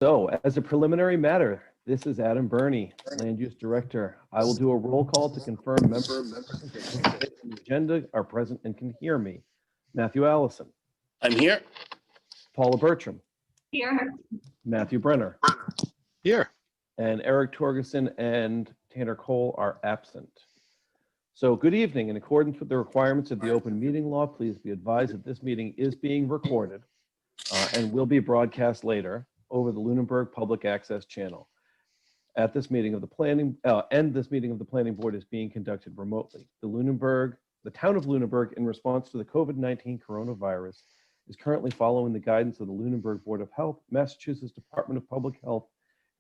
So, as a preliminary matter, this is Adam Burney, Land Use Director. I will do a roll call to confirm members who participate in the agenda are present and can hear me. Matthew Allison, I'm here. Paula Bertram, Here. Matthew Brenner, Here. and Eric Torgerson and Tanner Cole are absent. So, good evening. In accordance with the requirements of the open meeting law, please be advised that this meeting is being recorded and will be broadcast later over the Lunenburg Public Access Channel. At this meeting of the planning, this meeting of the planning board is being conducted remotely. The town of Lunenburg, in response to the COVID-19 coronavirus, is currently following the guidance of the Lunenburg Board of Health, Massachusetts Department of Public Health,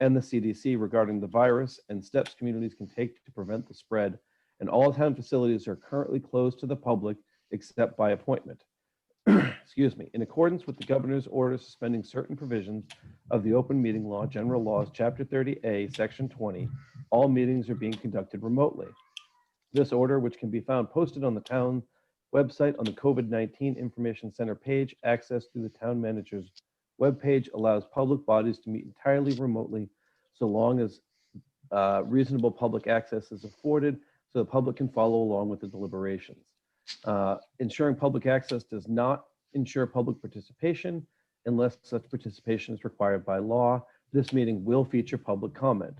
and the CDC regarding the virus and steps communities can take to prevent the spread. And all town facilities are currently closed to the public except by appointment. Excuse me. In accordance with the governor's order suspending certain provisions of the open meeting law, general laws, chapter 30A, section 20, all meetings are being conducted remotely. This order, which can be found posted on the town website on the COVID-19 Information Center page, accessed through the town manager's webpage, allows public bodies to meet entirely remotely so long as reasonable public access is afforded so the public can follow along with the deliberations. Ensuring public access does not ensure public participation unless such participation is required by law. This meeting will feature public comment.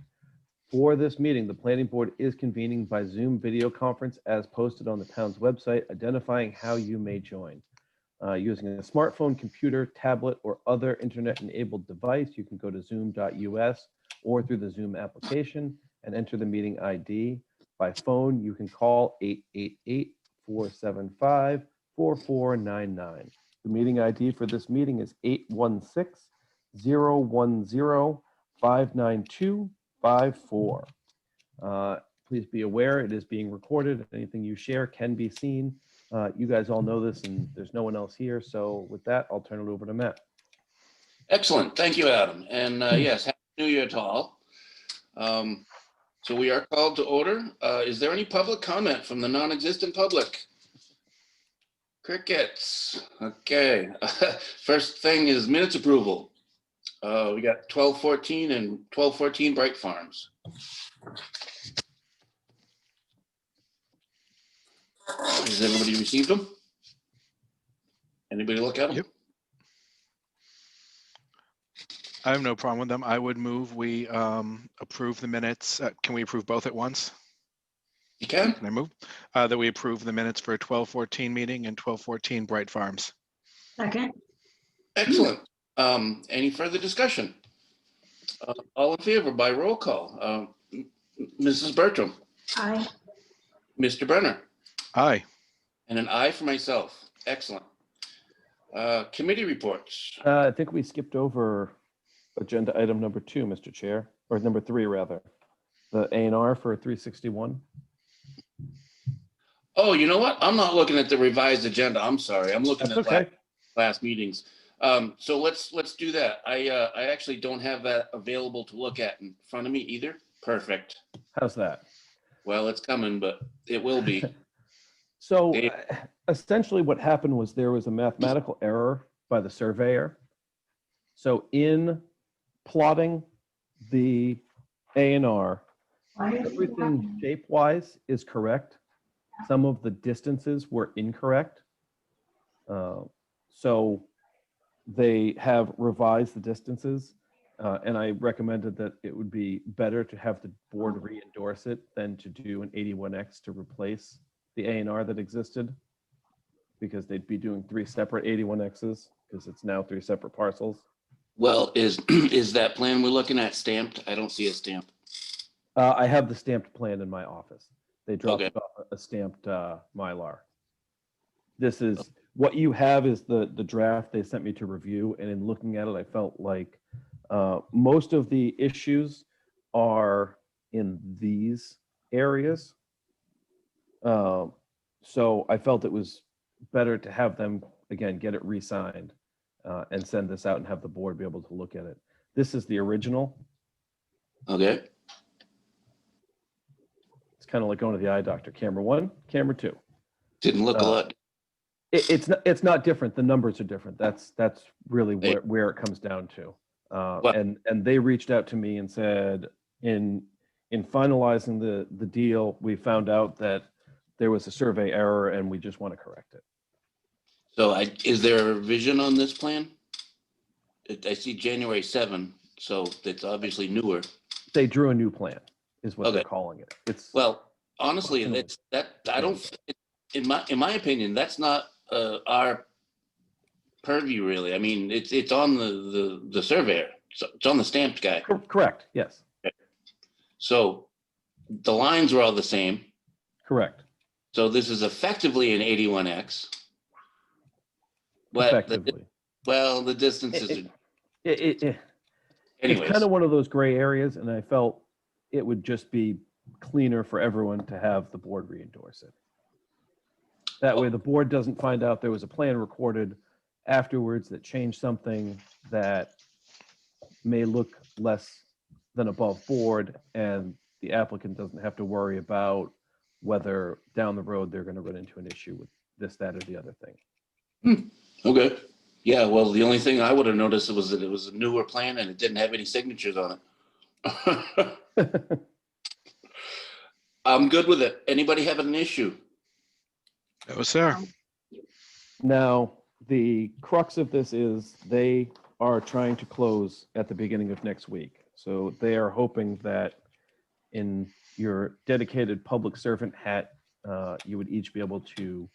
For this meeting, the planning board is convening by Zoom video conference as posted on the town's website, identifying how you may join. Using a smartphone, computer, tablet, or other internet-enabled device, you can go to zoom.us or through the Zoom application and enter the meeting ID. By phone, you can call 888-475-4499. The meeting ID for this meeting is 816-010-592-54. Please be aware it is being recorded. Anything you share can be seen. You guys all know this and there's no one else here. So with that, I'll turn it over to Matt. Excellent. Thank you, Adam. And yes, Happy New Year to all. So we are called to order. Is there any public comment from the non-existent public? Crickets. Okay. First thing is minutes approval. We got 12/14 and 12/14 Bright Farms. Has everybody received them? Anybody look at them? Yep. I have no problem with them. I would move we approve the minutes. Can we approve both at once? You can? Can I move? That we approve the minutes for 12/14 meeting and 12/14 Bright Farms. Second. Excellent. Any further discussion? All in favor by roll call. Mrs. Bertram, Aye. Mr. Brenner, Aye. and an aye for myself. Excellent. Committee reports. I think we skipped over agenda item number 2, Mr. Chair, or number 3 rather. The A&R for 361. Oh, you know what? I'm not looking at the revised agenda. I'm sorry. I'm looking That's at okay. last meetings. So let's do that. I actually don't have that available to look at in front of me either. Perfect. How's that? Well, it's coming, but it will be. So essentially what happened was there was a mathematical error by the surveyor. So in plotting the A&R, everything shape-wise is correct. Some of the distances were incorrect. So they have revised the distances. And I recommended that it would be better to have the board re-endorse it than to do an 81X to replace the A&R that existed, because they'd be doing 3 separate 81Xs because it's now 3 separate parcels. Well, is that plan we're looking at stamped? I don't see a stamp. I have the stamped plan in my office. They dropped Okay. off a stamped Mylar. This is what you have is the draft they sent me to review, and in looking at it, I felt like most of the issues are in these areas. So I felt it was better to have them, again, get it re-signed and send this out and have the board be able to look at it. This is the original. Okay. It's kind of like going to the eye doctor. Camera 1, camera 2. Didn't look a lot. It's not different. The numbers are different. That's really where it comes down to. Well- And they reached out to me and said, in finalizing the deal, we found out that there was a survey error and we just want to correct it. So is there a revision on this plan? I see January 7, so it's obviously newer. They drew a new plan, is what they're Okay. calling it. It's Well, honestly, in my opinion, that's not our purview really. I mean, it's on the surveyor. So it's on the stamped guy. correct. Yes, So the lines are all the same. correct. So this is effectively an 81X. But Effectively. the distances are, It's anyways. kind of one of those gray areas, and I felt it would just be cleaner for everyone to have the board re-endorse it. That way the board doesn't find out there was a plan recorded afterwards that changed something that may look less than above board, and the applicant doesn't have to worry about whether down the road they're going to run into an issue with this, that, or the other thing. Okay. Yeah, well, the only thing I would have noticed was that it was a newer plan and it didn't have any signatures on it. I'm good with it. Anybody having an issue? No, sir. Now, the crux of this is they are trying to close at the beginning of next week. So they are hoping that in your dedicated public servant hat, you would each be able to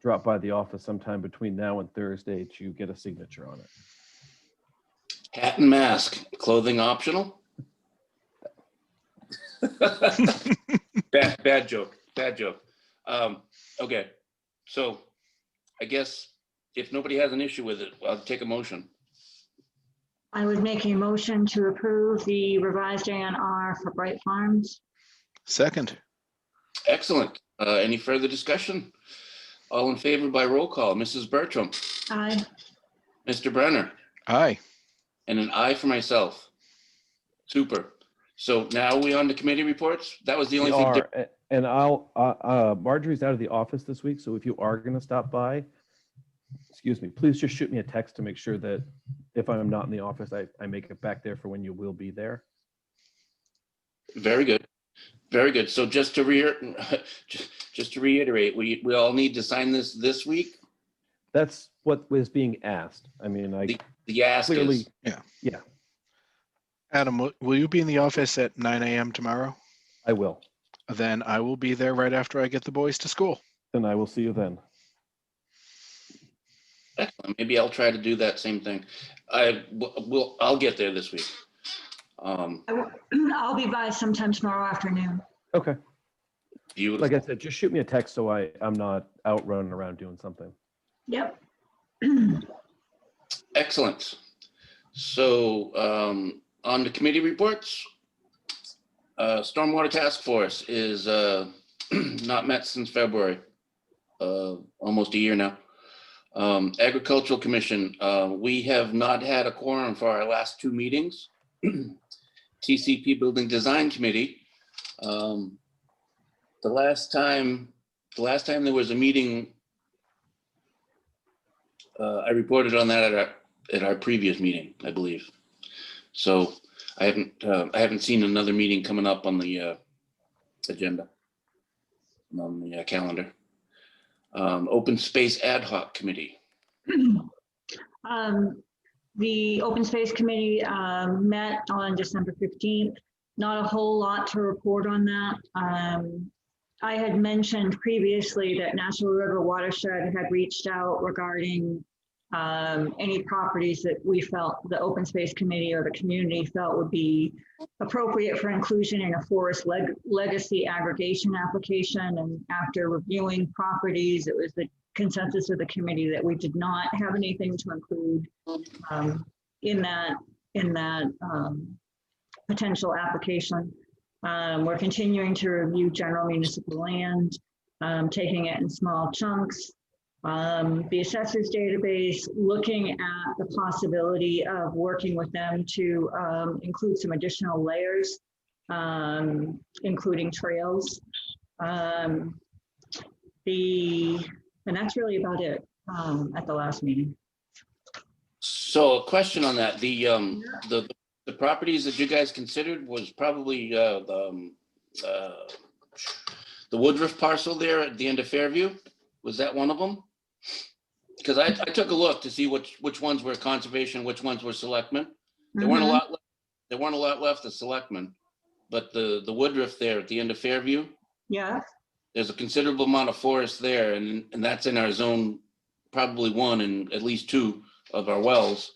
drop by the office sometime between now and Thursday to get a signature on it. Hat and mask, clothing optional? Bad joke. Okay, so I guess if nobody has an issue with it, I'll take a motion. I would make a motion to approve the revised ANR for Bright Farms. Second. Excellent. Any further discussion? All in favor by roll call. Mrs. Bertram, Aye. Mr. Brenner, Aye. and an aye for myself. Super. So now we on to committee reports? That was the only We thing. are, and Marjorie's out of the office this week, so if you are going to stop by, excuse me, please just shoot me a text to make sure that if I'm not in the office, I make it back there for when you will be there. Very good. Very good. So just to reiterate, we all need to sign this week. That's what was being asked. I mean, The ask clearly, is, yeah, Adam, will you be in the office at 9 a.m. tomorrow? I will. Then I will be there right after I get the boys to school. Then I will see you then. excellent. Maybe I'll try to do that same thing. I'll get there this week. I'll be by sometime tomorrow afternoon. Okay. Beautiful. Like I said, just shoot me a text so I'm not out running around doing something. Yep. Excellent. So on the committee reports, Stormwater Task Force is not met since February, almost a year now. Agricultural Commission, we have not had a quorum for our last two meetings. TCP Building Design Committee, the last time there was a meeting, I reported on that at our previous meeting, I believe. So I haven't seen another meeting coming up on the agenda, on the calendar. Open Space Ad Hoc Committee. The Open Space Committee met on December 15th. Not a whole lot to report on that. I had mentioned previously that National River Watershed had reached out regarding any properties that we felt the Open Space Committee or the community felt would be appropriate for inclusion in a forest legacy aggregation application. And after reviewing properties, it was the consensus of the committee that we did not have anything to include in that potential application. We're continuing to review general municipal land, taking it in small chunks. The assessors database, looking at the possibility of working with them to include some additional layers, including trails. And that's really about it at the last meeting. So a question on that, the properties that you guys considered was probably the Woodruff parcel there at the end of Fairview. Was that one of them? Because I took a look to see which ones were conservation, which ones were selectmen. There weren't a lot left. There weren't a lot left of selectmen, but the Woodruff there at the end of Fairview, Yeah, there's a considerable amount of forest there, and that's in our zone, probably one and at least two of our wells.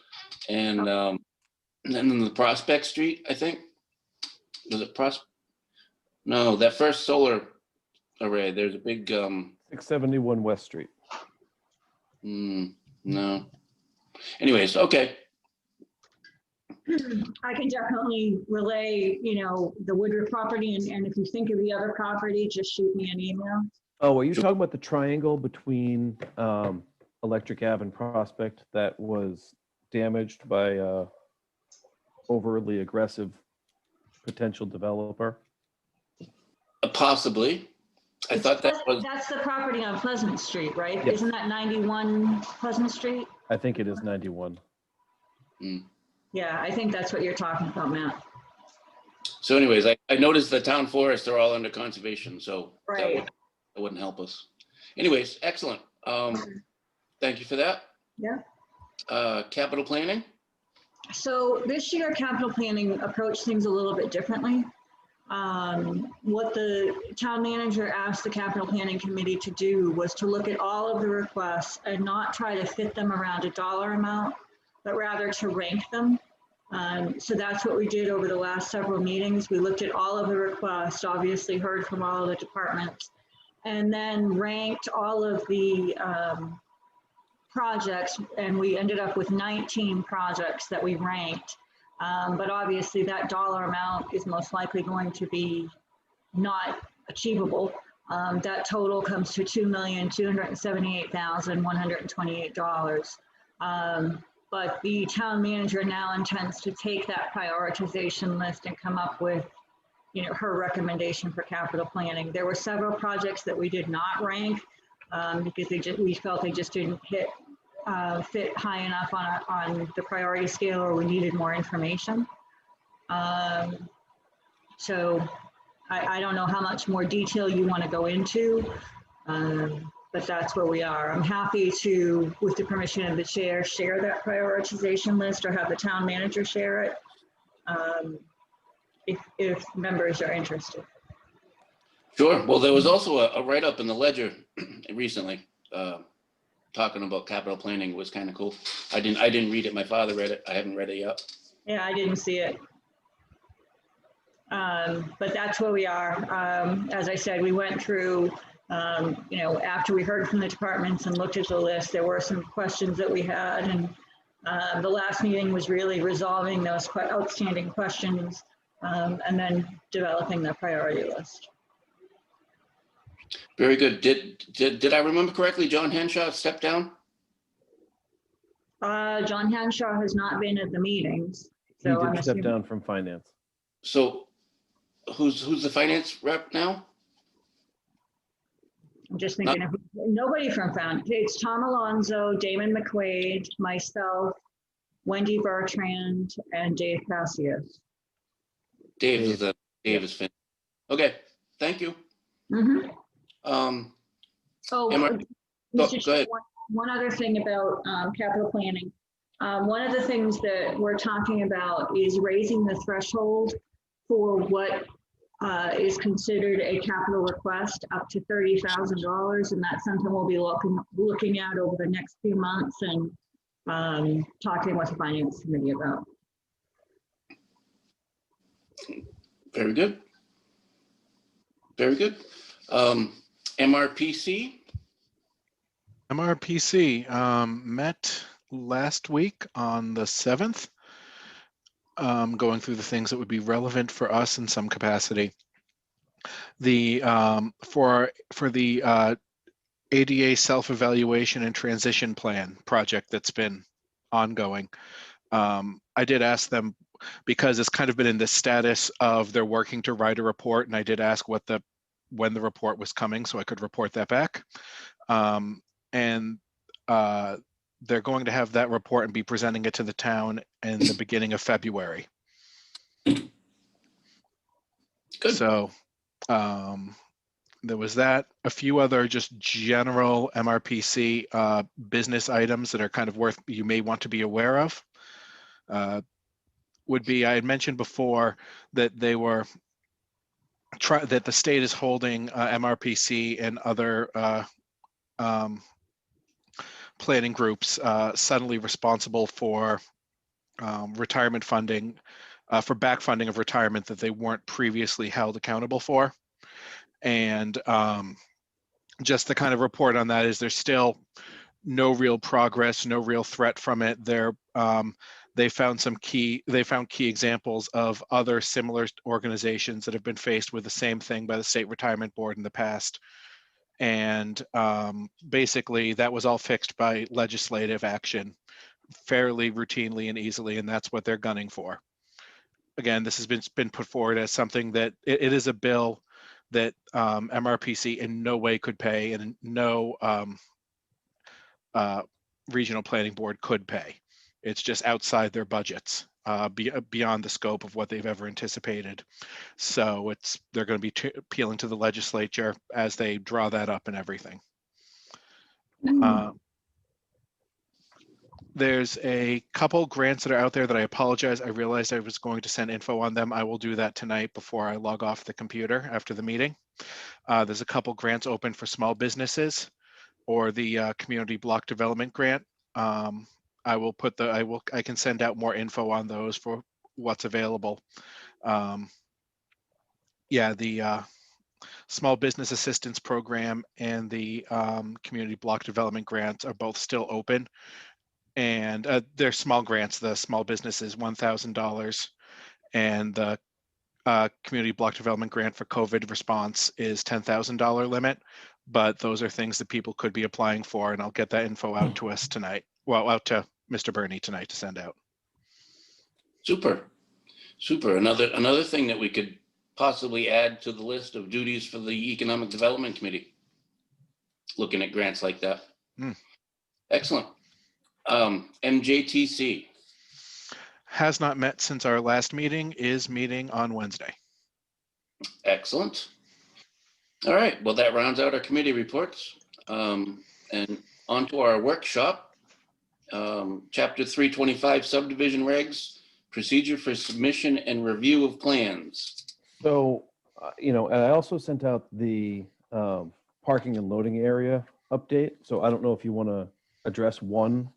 And then the Prospect Street, I think. Was it No, that first solar array, there's a big 671 West Street. no. Anyways, okay. I can definitely relay, the Woodruff property, and if you think of the other property, just shoot me an email. Oh, are you talking about the triangle between Electric Ave and Prospect that was damaged by overly aggressive potential developer? Possibly. I thought that was. That's the property on Pleasant Street, right? Yes. Isn't that 91 Pleasant Street? I think it is 91. Yeah, I think that's what you're talking about, Matt. So anyways, I noticed the town forests are all under conservation, so Right. that wouldn't help us. Anyways, excellent. Thank you for that. Yeah. Capital planning? So this year, capital planning approached things a little bit differently. What the town manager asked the capital planning committee to do was to look at all of the requests and not try to fit them around a dollar amount, but rather to rank them. So that's what we did over the last several meetings. We looked at all of the requests, obviously heard from all of the departments, and then ranked all of the projects, and we ended up with 19 projects that we ranked. But obviously that dollar amount is most likely going to be not achievable. That total comes to $2,278,128. But the town manager now intends to take that prioritization list and come up with, her recommendation for capital planning. There were several projects that we did not rank because we felt they just didn't fit high enough on the priority scale, or we needed more information. So I don't know how much more detail you want to go into, but that's where we are. I'm happy to, with the permission of the chair, share that prioritization list or have the town manager share it if members are interested. Sure. Well, there was also a write-up in the Ledger recently talking about capital planning. It was kind of cool. I didn't read it. My father read it. I haven't read it yet. Yeah, I didn't see it. But that's where we are. As I said, we went through, after we heard from the departments and looked at the list, there were some questions that we had, and the last meeting was really resolving those outstanding questions and then developing the priority list. Very good. Did I remember correctly? John Henshaw stepped down? John Henshaw has not been at the meetings. He So did step down from finance. So who's the finance rep now? I'm just thinking of nobody from Found. It's Tom Alonso, Damon McQuaid, myself, Wendy Bertrand, and Dave Cassius. Dave is finished. Okay, thank you. Mm-hmm. Go Mr. Chair, ahead. one other thing about capital planning. One of the things that we're talking about is raising the threshold for what is considered a capital request up to $30,000, and that's something we'll be looking at over the next few months and talking with the finance committee about. Very good. Very good. MRPC? MRPC met last week on the 7th, going through the things that would be relevant for us in some capacity. The for the ADA self-evaluation and transition plan project that's been ongoing. I did ask them, because it's kind of been in the status of they're working to write a report, and I did ask when the report was coming so I could report that back. And they're going to have that report and be presenting it to the town in the beginning of February. Good. So there was that. A few other just general MRPC business items that are kind of you may want to be aware of. Would be, I had mentioned before that they were that the state is holding MRPC and other planning groups suddenly responsible for retirement funding, for back funding of retirement that they weren't previously held accountable for. And just the kind of report on that is there's still no real progress, no real threat from it. They found key examples of other similar organizations that have been faced with the same thing by the State Retirement Board in the past. And basically that was all fixed by legislative action fairly routinely and easily, and that's what they're gunning for. Again, this has been put forward as something that it is a bill that MRPC in no way could pay, and no regional planning board could pay. It's just outside their budgets, beyond the scope of what they've ever anticipated. So they're going to be appealing to the legislature as they draw that up and everything. There's a couple grants that are out there that I apologize. I realized I was going to send info on them. I will do that tonight before I log off the computer after the meeting. There's a couple grants open for small businesses, or the community block development grant. I can send out more info on those for what's available. The small business assistance program and the community block development grants are both still open. And they're small grants. The small business is $1,000, and the community block development grant for COVID response is $10,000 limit. But those are things that people could be applying for, and I'll get that info out to us tonight. Well, out to Mr. Burney tonight to send out. Super. Another thing that we could possibly add to the list of duties for the Economic Development Committee, looking at grants like that. Excellent. MJTC has not met since our last meeting, is meeting on Wednesday. Excellent. All right, well, that rounds out our committee reports. And on to our workshop, Chapter 325, Subdivision Regs, Procedure for Submission and Review of Plans. So, and I also sent out the parking and loading area update. So I don't know if you want to address one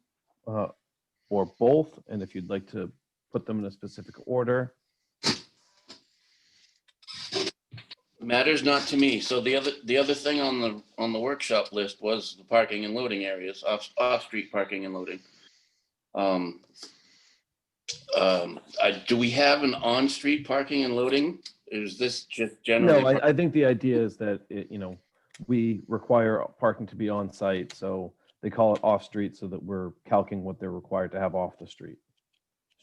or both, and if you'd like to put them in a specific order. Matters not to me. So the other thing on the workshop list was the parking and loading areas, off-street parking and loading. Do we have an on-street parking and loading? Is this just generally? No, I think the idea is that we require parking to be on site, so they call it off-street so that we're calculating what they're required to have off the street.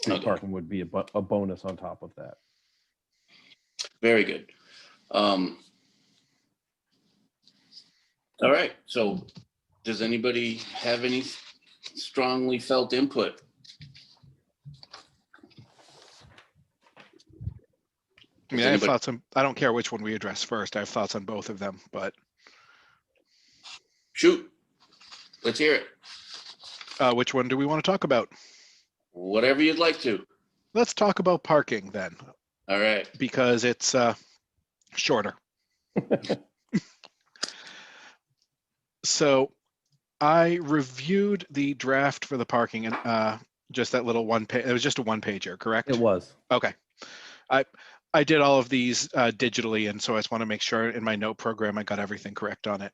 Street parking would be a bonus on top of that. Very good. All right. So does anybody have any strongly felt input? I mean, I have thoughts on, I don't care which one we address first. I have thoughts on both of them, but. Shoot. Let's hear it. Which one do we want to talk about? Whatever you'd like to. Let's talk about parking then. All right. Because it's shorter. So I reviewed the draft for the parking and just that little one page. It was just a one-pager, correct? It was. Okay. I did all of these digitally, and so I just want to make sure in my note program I got everything correct on it.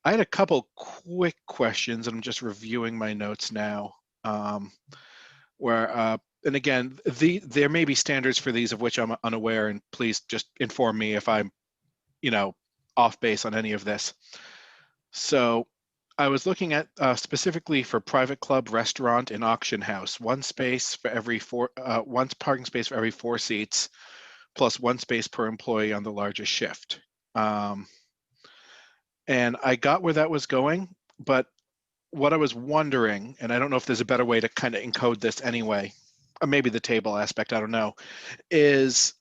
I had a couple quick questions, and I'm just reviewing my notes now. And again, there may be standards for these of which I'm unaware, and please just inform me if I'm, off base on any of this. So I was looking at specifically for private club, restaurant, and auction house, one parking space for every 4 seats, plus 1 space per employee on the largest shift. And I got where that was going, but what I was wondering, and I don't know if there's a better way to kind of encode this anyway, or maybe the table aspect, I don't know, is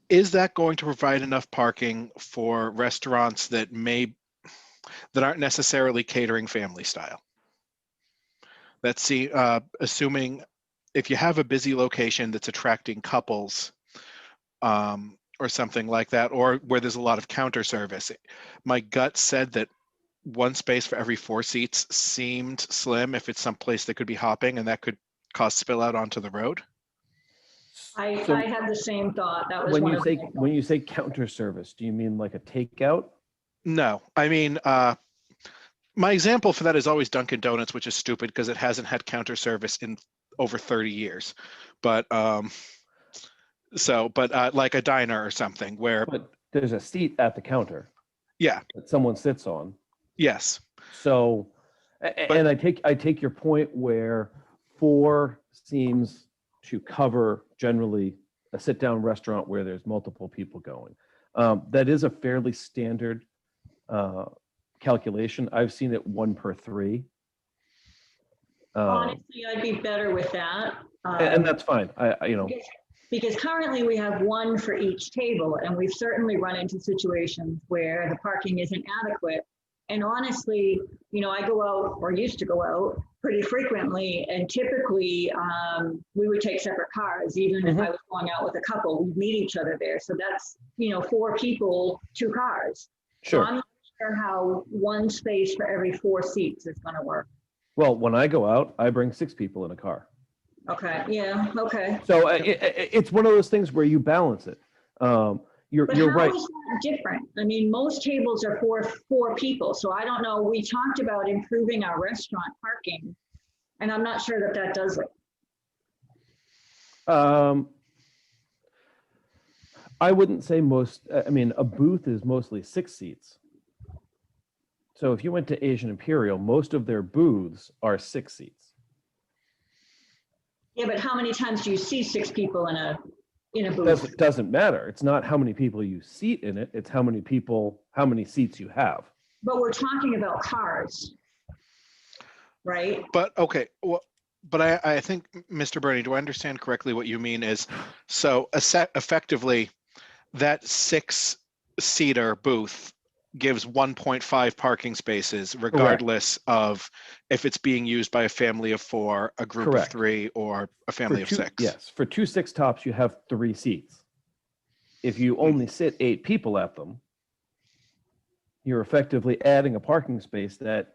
that going to provide enough parking for restaurants that aren't necessarily catering family style? Let's see, assuming if you have a busy location that's attracting couples, or something like that, or where there's a lot of counter service. My gut said that one space for every 4 seats seemed slim if it's someplace that could be hopping and that could cause spill out onto the road. I So had the same thought. That was when one you of say my when you say counter service, do you mean like a takeout? No, I mean, my example for that is always Dunkin' Donuts, which is stupid because it hasn't had counter service in over 30 years. But like a diner or something where, But there's a seat at the counter yeah, that someone sits on. yes, So, and I take your point where 4 seems to cover generally a sit-down restaurant where there's multiple people going. That is a fairly standard calculation. I've seen it 1 per 3. Honestly, I'd be better with that. And that's fine. Because currently we have 1 for each table, and we've certainly run into situations where the parking isn't adequate. And honestly, I go out, or used to go out pretty frequently, and typically we would take separate cars. Even if I was going out with a couple, we'd meet each other there. So that's 4 people, 2 cars. Sure. So I'm not sure how 1 space for every 4 seats is going to work. Well, when I go out, I bring 6 people in a car. Okay. Yeah. Okay. So it's one of those things where you balance it. You're But how right. is that different? I mean, most tables are for 4 people. So I don't know. We talked about improving our restaurant parking, and I'm not sure that does it. I wouldn't say most. I mean, a booth is mostly 6 seats. So if you went to Asian Imperial, most of their booths are 6 seats. Yeah, but how many times do you see 6 people in a booth? Doesn't matter. It's not how many people you seat in it. It's how many seats you have. But we're talking about cars, right? but okay. Well, but I think, Mr. Bernie, do I understand correctly what you mean is, so effectively that 6-seater booth gives 1.5 parking spaces, regardless of if it's being used by a family of 4, a group Correct. of 3, or a family of 6. Yes, for 2 6-tops, you have 3 seats. If you only sit 8 people at them, you're effectively adding a parking space that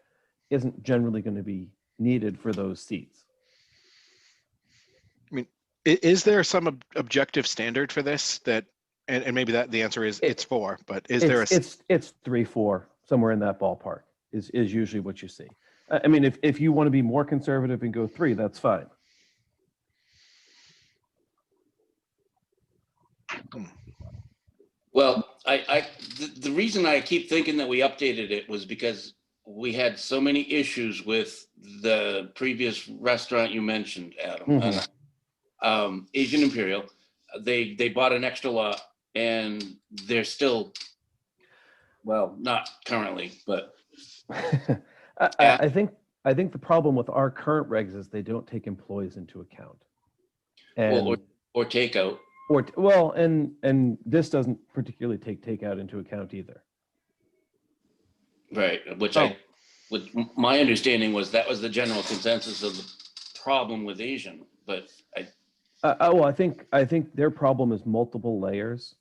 isn't generally going to be needed for those seats. I mean, is there some objective standard for this that, and maybe that the answer is it's 4, but is there a... It's 3, 4, somewhere in that ballpark is usually what you see. I mean, if you want to be more conservative and go 3, that's fine. Well, the reason I keep thinking that we updated it was because we had so many issues with the previous restaurant you mentioned, Adam. Asian Imperial. They bought an extra lot, and they're still, well, not currently, but I think the problem with our current regs is they don't take employees into account. And or takeout. And this doesn't particularly take takeout into account either. Right, my understanding was that was the general consensus of the problem with Asian, but I think their problem is multiple layers,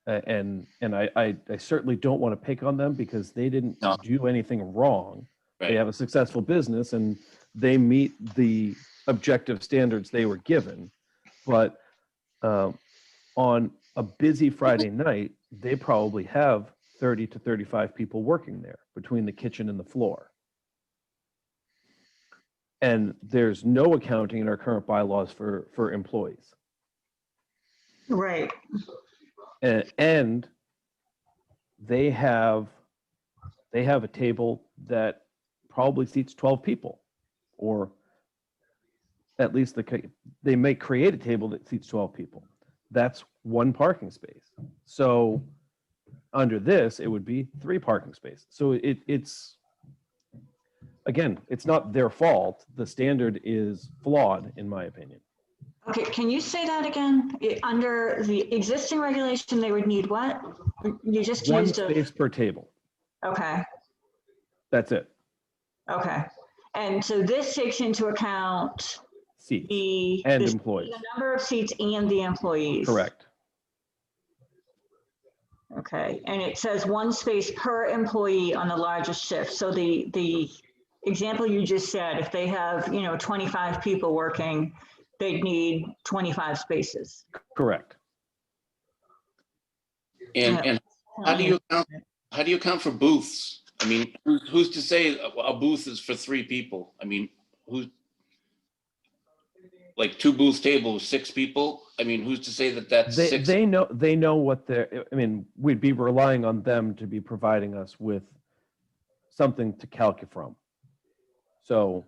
and I certainly don't want to pick on them because they didn't do anything wrong. Right. They have a successful business and they meet the objective standards they were given, but on a busy Friday night, they probably have 30 to 35 people working there between the kitchen and the floor. And there's no accounting in our current bylaws for employees. Right. And they have a table that probably seats 12 people, or at least they may create a table that seats 12 people. That's 1 parking space. So under this, it would be 3 parking spaces. So again, it's not their fault. The standard is flawed, in my opinion. Okay, can you say that again? Under the existing regulation, they would need what? You just One used a, space per table. okay, That's it. okay. And so this takes into account Seats the and the employees. number of seats and the employees. Correct. Okay, and it says one space per employee on the largest shift. So the example you just said, if they have, 25 people working, they'd need 25 spaces. Correct. And how do you account for booths? I mean, who's to say a booth is for 3 people? I mean, like 2 booth tables, 6 people? I mean, who's to say that that's 6? They know what they're, I mean, we'd be relying on them to be providing us with something to calculate from. So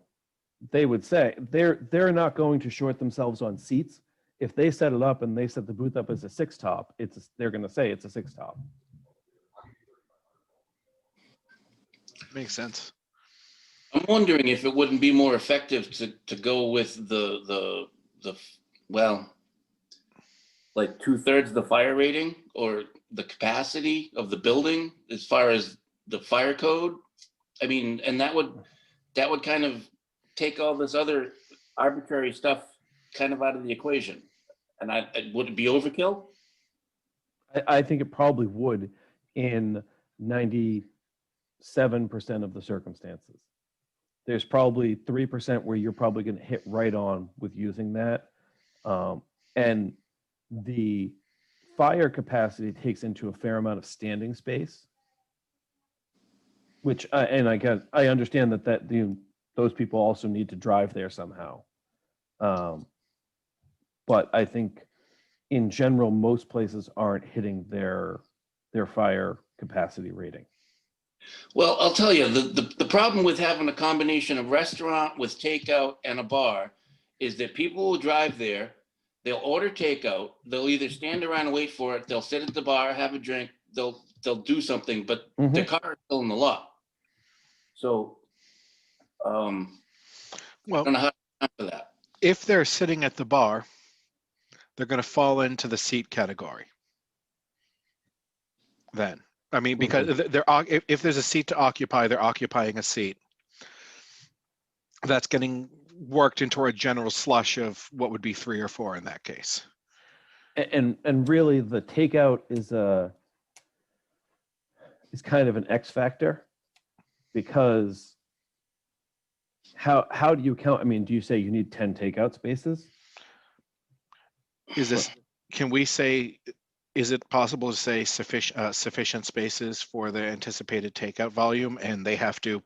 they would say they're not going to short themselves on seats. If they set it up and they set the booth up as a 6 top, they're going to say it's a 6 top. Makes sense. I'm wondering if it wouldn't be more effective to go with the well, like 2/3 of the fire rating or the capacity of the building as far as the fire code. I mean, and that would kind of take all this other arbitrary stuff kind of out of the equation. And would it be overkill? I think it probably would in 97% of the circumstances. There's probably 3% where you're probably going to hit right on with using that. And the fire capacity takes into a fair amount of standing space, which, I understand that those people also need to drive there somehow. But I think in general, most places aren't hitting their fire capacity rating. Well, I'll tell you, the problem with having a combination of restaurant with takeout and a bar is that people will drive there, they'll order takeout, they'll either stand around and wait for it, they'll sit at the bar, have a drink, they'll do something, but their car is still in the lot. So, I don't know how to account for that. If they're sitting at the bar, they're going to fall into the seat category. Then, I mean, because if there's a seat to occupy, they're occupying a seat. That's getting worked into a general slush of what would be 3 or 4 in that case. And really, the takeout is kind of an X factor, because how do you count? I mean, do you say you need 10 takeout spaces? Can we say, is it possible to say sufficient spaces for the anticipated takeout volume, and they have to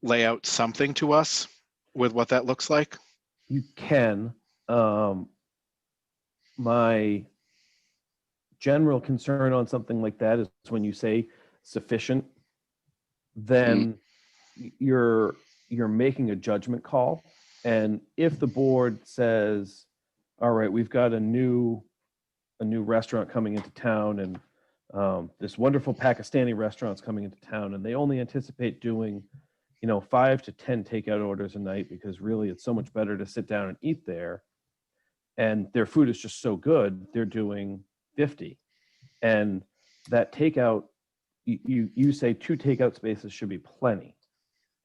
lay out something to us with what that looks like? You can. My general concern on something like that is when you say sufficient, then you're making a judgment call. And if the board says, all right, we've got a new restaurant coming into town, and this wonderful Pakistani restaurant's coming into town, and they only anticipate doing 5 to 10 takeout orders a night, because really it's so much better to sit down and eat there, and their food is just so good, they're doing 50. And that takeout, you say 2 takeout spaces should be plenty,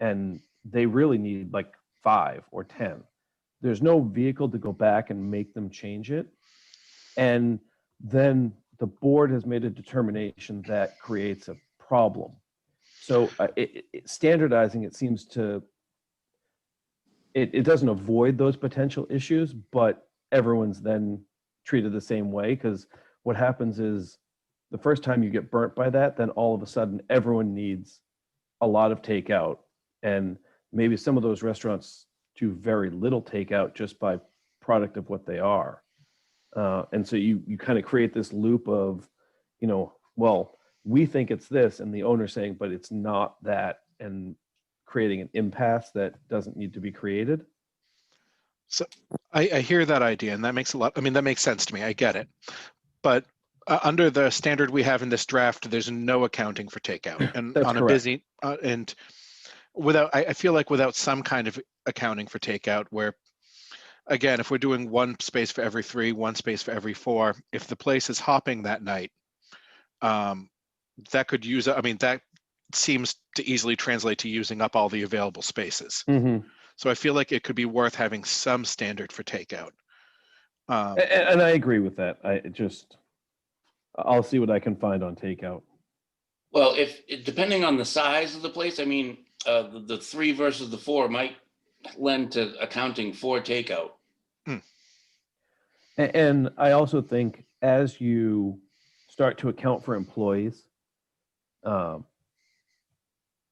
and they really need like 5 or 10. There's no vehicle to go back and make them change it. And then the board has made a determination that creates a problem. So standardizing, it seems to, it doesn't avoid those potential issues, but everyone's then treated the same way, because what happens is the first time you get burnt by that, then all of a sudden everyone needs a lot of takeout, and maybe some of those restaurants do very little takeout just by product of what they are. And so you kind of create this loop of, well, we think it's this, and the owner saying, but it's not that, and creating an impasse that doesn't need to be created. So I hear that idea, and that makes that makes sense to me. I get it. But under the standard we have in this draft, there's no accounting for takeout. And That's on correct. a busy, and I feel like without some kind of accounting for takeout, where again, if we're doing one space for every 3, one space for every 4, if the place is hopping that night, that could use, I mean, that seems to easily translate to using up all the available spaces. Mhm. So I feel like it could be worth having some standard for takeout. And I agree with that. I'll see what I can find on takeout. Well, depending on the size of the place, I mean, the 3 versus the 4 might lend to accounting for takeout. And I also think as you start to account for employees,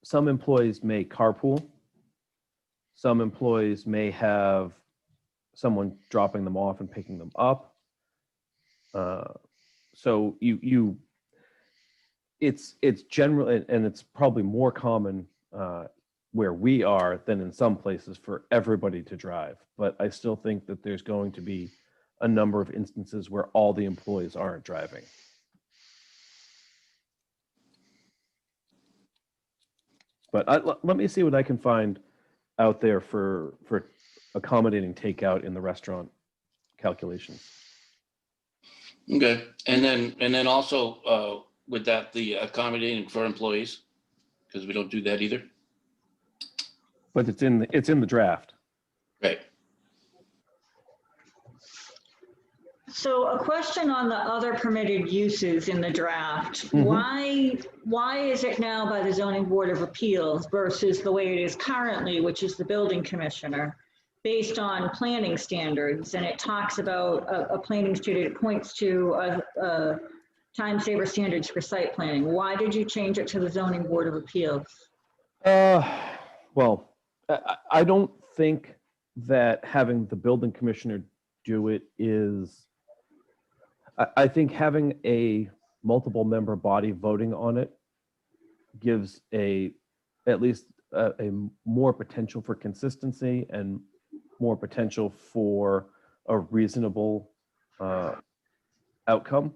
some employees may carpool. Some employees may have someone dropping them off and picking them up. So it's generally, and it's probably more common where we are than in some places for everybody to drive. But I still think that there's going to be a number of instances where all the employees aren't driving. But let me see what I can find out there for accommodating takeout in the restaurant calculations. Okay, and then also with that, the accommodating for employees, because we don't do that either. But it's in the draft. Right. So a question on the other permitted uses in the draft. Mhm. Why is it now by the Zoning Board of Appeals versus the way it is currently, which is the building commissioner, based on planning standards? And it talks about a planning standard, it points to a time saver standards for site planning. Why did you change it to the Zoning Board of Appeals? Well, I don't think that having the building commissioner do it is. I think having a multiple member body voting on it gives at least a more potential for consistency and more potential for a reasonable outcome.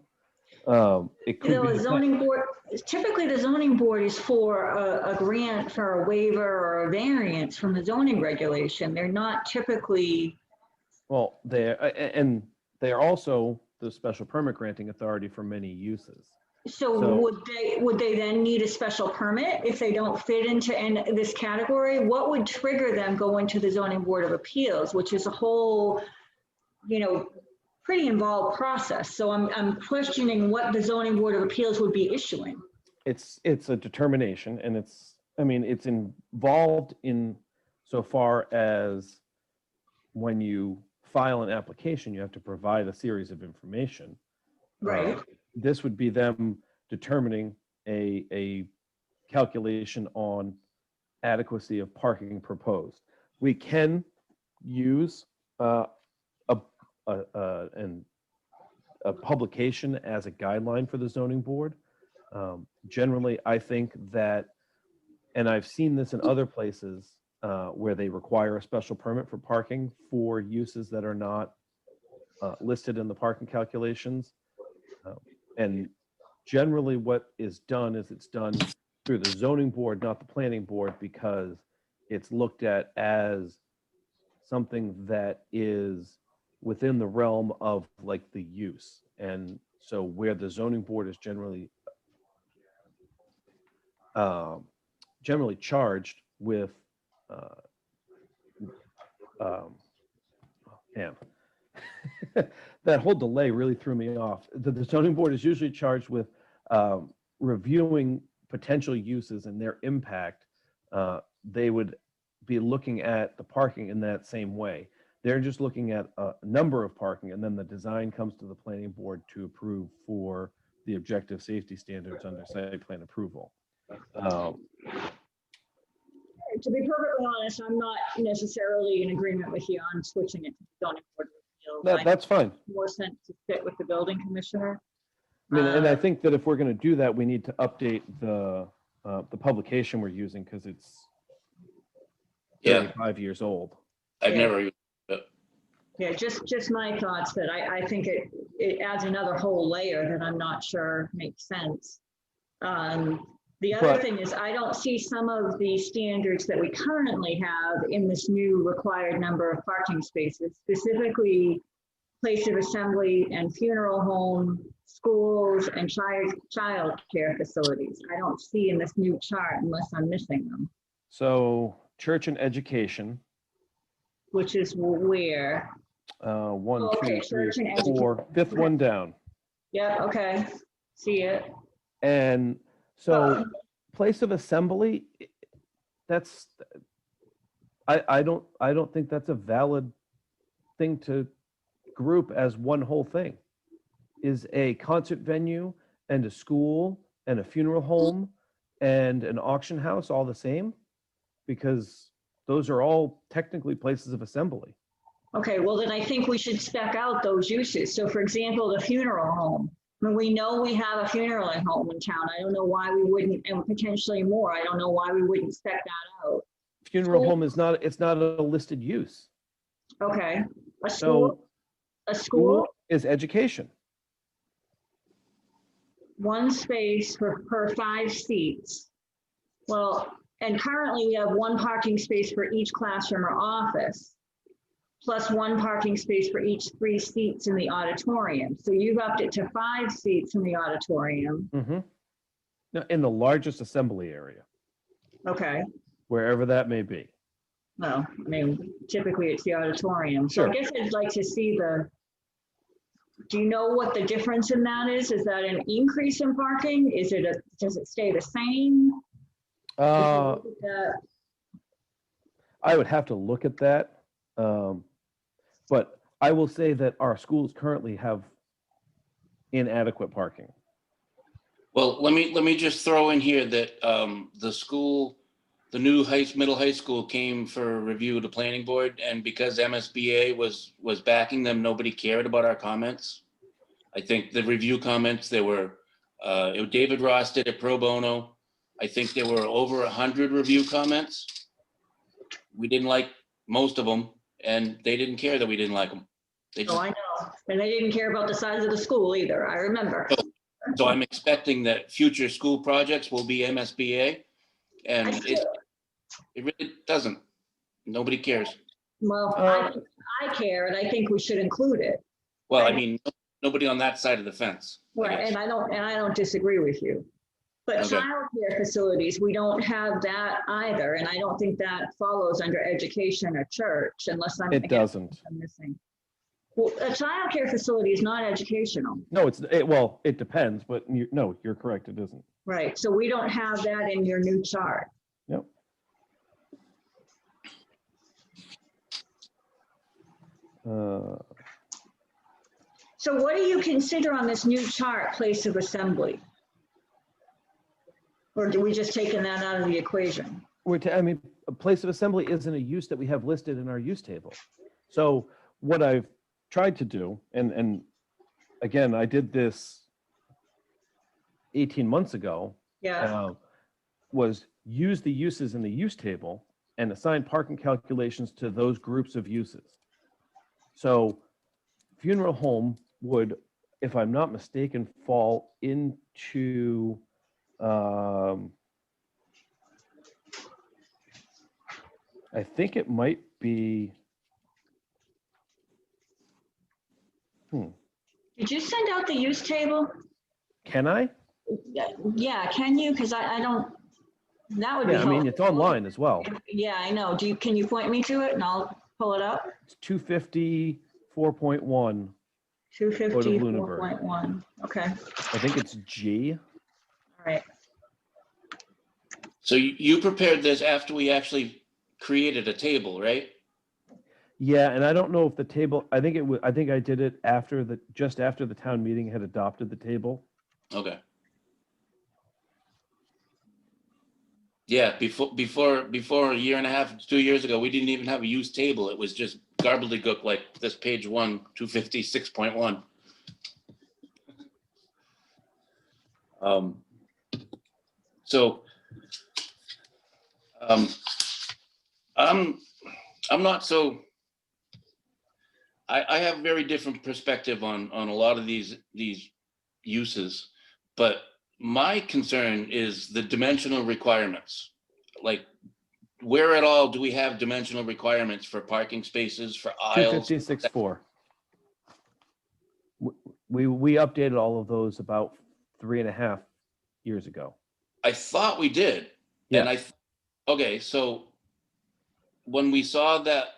It could be The zoning board, typically the zoning board is for a grant for a waiver or a variance from the zoning regulation. They're not typically, well, they're also the special permit granting authority for many uses. so would they then need a special permit if they don't fit into this category? What would trigger them going to the zoning board of appeals, which is a whole, pretty involved process. So I'm questioning what the zoning board of appeals would be issuing. It's a determination, and it's involved in so far as when you file an application, you have to provide a series of information. Right. This would be them determining a calculation on adequacy of parking proposed. We can use a publication as a guideline for the zoning board. Generally, I think that, and I've seen this in other places where they require a special permit for parking for uses that are not listed in the parking calculations. And generally what is done is it's done through the zoning board, not the planning board, because it's looked at as something that is within the realm of like the use. And so where the zoning board is generally charged with that whole delay really threw me off. The zoning board is usually charged with reviewing potential uses and their impact. They would be looking at the parking in that same way. They're just looking at a number of parking, and then the design comes to the planning board to approve for the objective safety standards under site plan approval. To be perfectly honest, I'm not necessarily in agreement with you on switching it to the zoning board of appeals. That's fine. More sense to fit with the building commissioner. I mean, and I think that if we're going to do that, we need to update the publication we're using, because it's 35 years old. I've never. Yeah, just my thoughts that I think it adds another whole layer that I'm not sure makes sense. The other But- thing is, I don't see some of the standards that we currently have in this new required number of parking spaces, specifically place of assembly and funeral home, schools, and child care facilities. I don't see in this new chart unless I'm missing them, So church and education, which is where, 1, Oh, okay, 2, 3, church and 4, fifth one down. yeah, okay, see it. And so place of assembly, that's, I don't think that's a valid thing to group as one whole thing. Is a concert venue and a school and a funeral home and an auction house all the same? Because those are all technically places of assembly. Okay, well, then I think we should spec out those uses. So for example, the funeral home. I mean, we know we have a funeral home in town. I don't know why we wouldn't, and potentially more. I don't know why we wouldn't spec that out. Funeral School. home is not, it's not a listed use. Okay, a school, So a school, school is education. one space per 5 seats. Well, and currently we have 1 parking space for each classroom or office, plus 1 parking space for each 3 seats in the auditorium. So you've upped it to 5 seats in the auditorium. Mhm. Now, in the largest assembly area, Okay, wherever that may be. well, I mean, typically it's the auditorium. So Sure. I guess I'd like to see do you know what the difference in that is? Is that an increase in parking? Does it stay the same? Uh, If you look at that- I would have to look at that. But I will say that our schools currently have inadequate parking. Well, let me just throw in here that the school, the new middle high school came for review to planning board, and because MSBA was backing them, nobody cared about our comments. I think the review comments, David Ross did it pro bono. I think there were over 100 review comments. We didn't like most of them, and they didn't care that we didn't like them. Oh, I know. And they didn't care about the size of the school either. I remember. So I'm expecting that future school projects will be MSBA, and it really doesn't. Nobody cares. Well, I care, and I think we should include it. Well, I mean, nobody on that side of the fence. I Right, guess. and I don't disagree with you. But Okay. childcare facilities, we don't have that either, and I don't think that follows under education or church unless I'm. It doesn't. I'm missing. Well, a childcare facility is not educational, No, well, it depends, but no, you're correct, it isn't. right? So we don't have that in your new chart. Yep. So what do you consider on this new chart, place of assembly? Or do we just taken that out of the equation? I mean, a place of assembly isn't a use that we have listed in our use table. So what I've tried to do, and again, I did this 18 months ago, Yeah, was use the uses in the use table and assign parking calculations to those groups of uses. So funeral home would, if I'm not mistaken, fall into I think it might be. did you send out the use table? Can I? Yeah, can you? Because I don't, that would be Yeah, I mean, it's helpful. online as well. Yeah, I know. Can you point me to it and I'll pull it up? It's 250 4.1. 254.1. Okay, all I think it's G. right. So you prepared this after we actually created a table, right? Yeah, and I don't know if the table, I think I did it just after the town meeting had adopted the table. Okay. Yeah, before a year and a half, 2 years ago, we didn't even have a use table. It was just gobbledygook like this page 256.1. I'm not so. I have a very different perspective on a lot of these uses, but my concern is the dimensional requirements. Like, where at all do we have dimensional requirements for parking spaces, for aisles? 256.4. We updated all of those about 3.5 years ago. I thought we did. Yeah. And okay, so when we saw that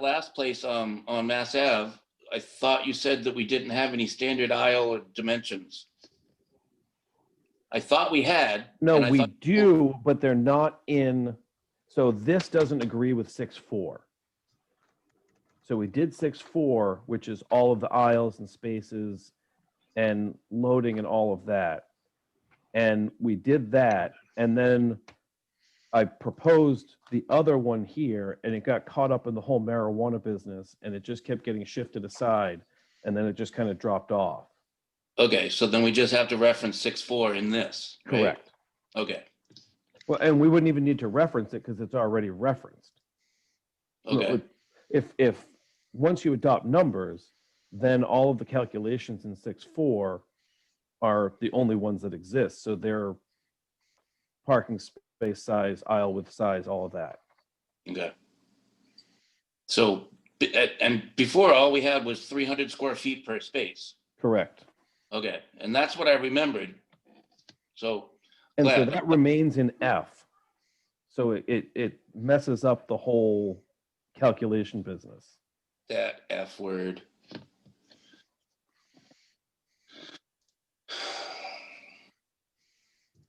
last place on Mass Ave, I thought you said that we didn't have any standard aisle or dimensions. I thought we had. No, and I we thought- do, but they're not in, so this doesn't agree with 6.4. So we did 6.4, which is all of the aisles and spaces and loading and all of that. And we did that, and then I proposed the other one here, and it got caught up in the whole marijuana business, and it just kept getting shifted aside, and then it just kind of dropped off. Okay, so then we just have to reference 6.4 in this. right? Correct. Okay, Well, and we wouldn't even need to reference it because it's already referenced. okay, If once you adopt numbers, then all of the calculations in 6.4 are the only ones that exist. So they're parking space size, aisle width size, all of that. okay. So, and before, all we had was 300 square feet per space. Correct. Okay, and that's what I remembered. So, And so Glad. that remains in F. So it messes up the whole calculation business. that F word.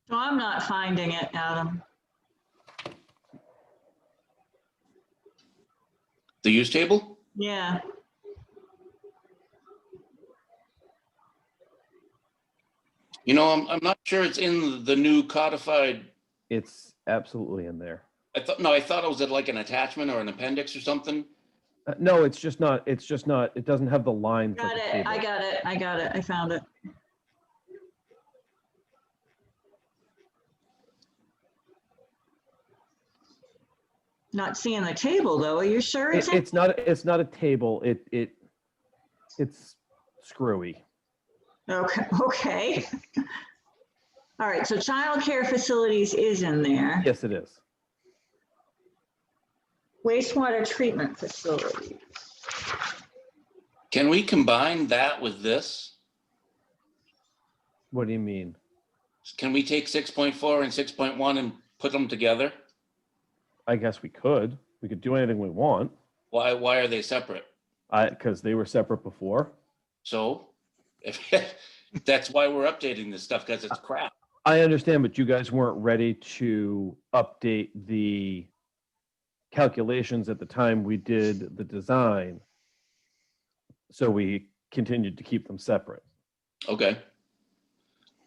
So I'm not finding it, Adam. The use table? Yeah, You know, I'm not sure it's in the new codified. It's absolutely in there. I thought it was like an attachment or an appendix or something. No, it's just not, it doesn't have the lines. got like a it. table. I got it. I got it. I found it. Not seeing the table though. Are you sure it's in? It's not a table. It's screwy. Okay, okay. All right, so childcare facilities is in there. Yes, it is. Wastewater treatment facility. Can we combine that with this? What do you mean? Can we take 6.4 and 6.1 and put them together? I guess we could. We could do anything we want. Why are they separate? Because they were separate before. So, if that's why we're updating this stuff, because it's crap. I understand, but you guys weren't ready to update the calculations at the time we did the design. So we continued to keep them separate. Okay.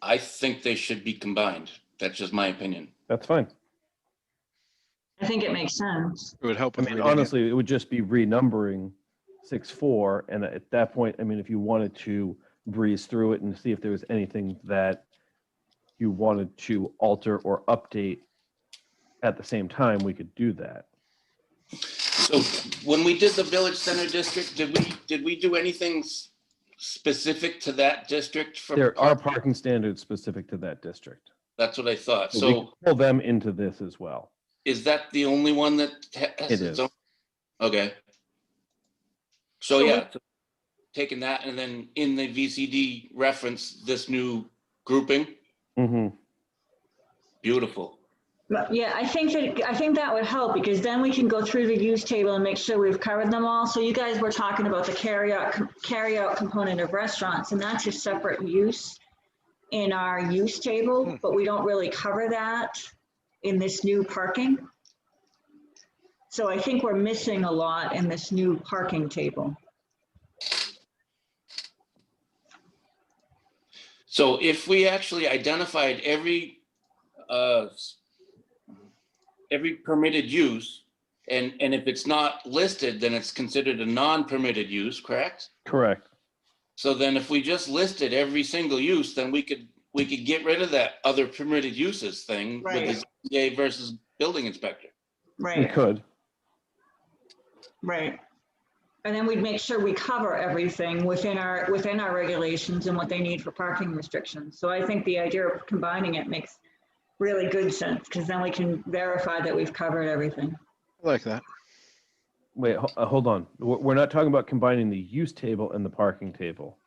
I think they should be combined. That's just my opinion. That's fine. I think it makes sense. It would help I with mean, reading it. honestly, it would just be renumbering 6.4. And at that point, I mean, if you wanted to breeze through it and see if there was anything that you wanted to alter or update at the same time, we could do that. So when we did the village center district, did we do anything specific to that district? For There are parking standards specific to that district. That's what I thought. We So can pull them into this as well. is that the only one that has It its is. own? Okay. So So yeah, taking that and then in the VCD reference this new grouping. Mm-hmm. Beautiful. But yeah, I think that would help because then we can go through the use table and make sure we've covered them all. So you guys were talking about the carry out component of restaurants, and that's a separate use in our use table, but we don't really cover that in this new parking. So I think we're missing a lot in this new parking table. So if we actually identified every permitted use, and if it's not listed, then it's considered a non-permitted use, correct? Correct. So then if we just listed every single use, then we could get rid of that other permitted uses thing with Right. the ZBA versus building inspector. We Right, could. right. And then we'd make sure we cover everything within our regulations and what they need for parking restrictions. So I think the idea of combining it makes really good sense, because then we can verify that we've covered everything. I like that. Wait, hold on. We're not talking about combining the use table and the parking table.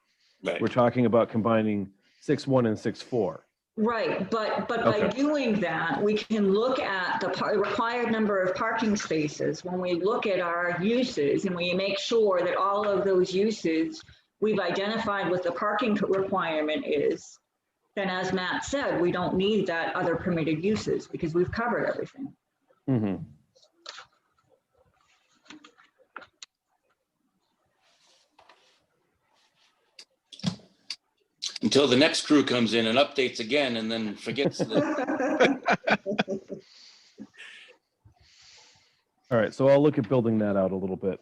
Right. We're talking about combining 6.1 and 6.4. Right, but by Okay. doing that, we can look at the required number of parking spaces when we look at our uses, and we make sure that all of those uses we've identified what the parking requirement is. Then, as Matt said, we don't need that other permitted uses because we've covered everything. Mm-hmm. Until the next crew comes in and updates again and then forgets that. All right, so I'll look at building that out a little bit.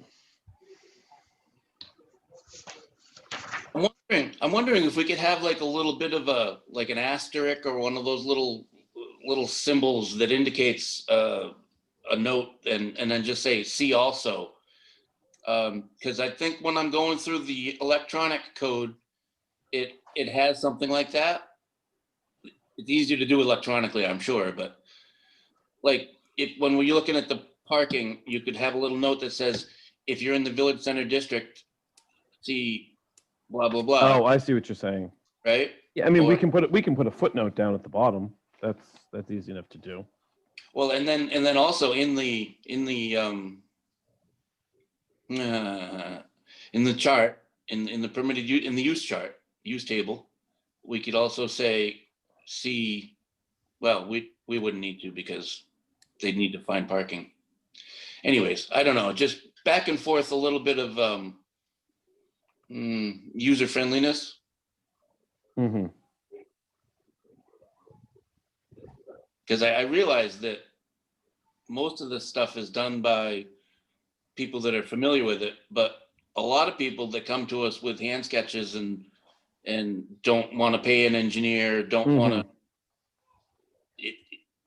I'm wondering if we could have like a little bit of like an asterisk or one of those little symbols that indicates a note, and then just say "see also," because I think when I'm going through the electronic code, it has something like that. It's easier to do electronically, I'm sure, but like when we're looking at the parking, you could have a little note that says, if you're in the Village Center District, see blah blah blah. Oh, I see what you're saying. Right? Yeah, I mean, we Or- can put a footnote down at the bottom. That's easy enough to do. Well, and then also in the chart, in the permitted use, in the use chart, use table, we could also say see. Well, we wouldn't need to because they'd need to find parking. Anyways, I don't know, just back and forth a little bit of user friendliness. Mm-hmm. Because I realize that most of this stuff is done by people that are familiar with it, but a lot of people that come to us with hand sketches and don't want to pay an engineer, don't want to.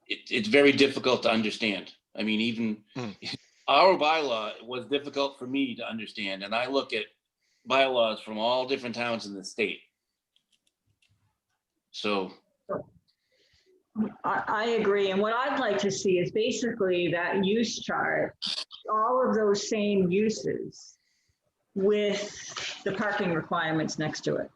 It's very difficult to understand. I mean, even our bylaw was difficult for me to understand, and I look at bylaws from all different towns in the state. So. I agree. And what I'd like to see is basically that use chart, all of those same uses with the parking requirements next to it.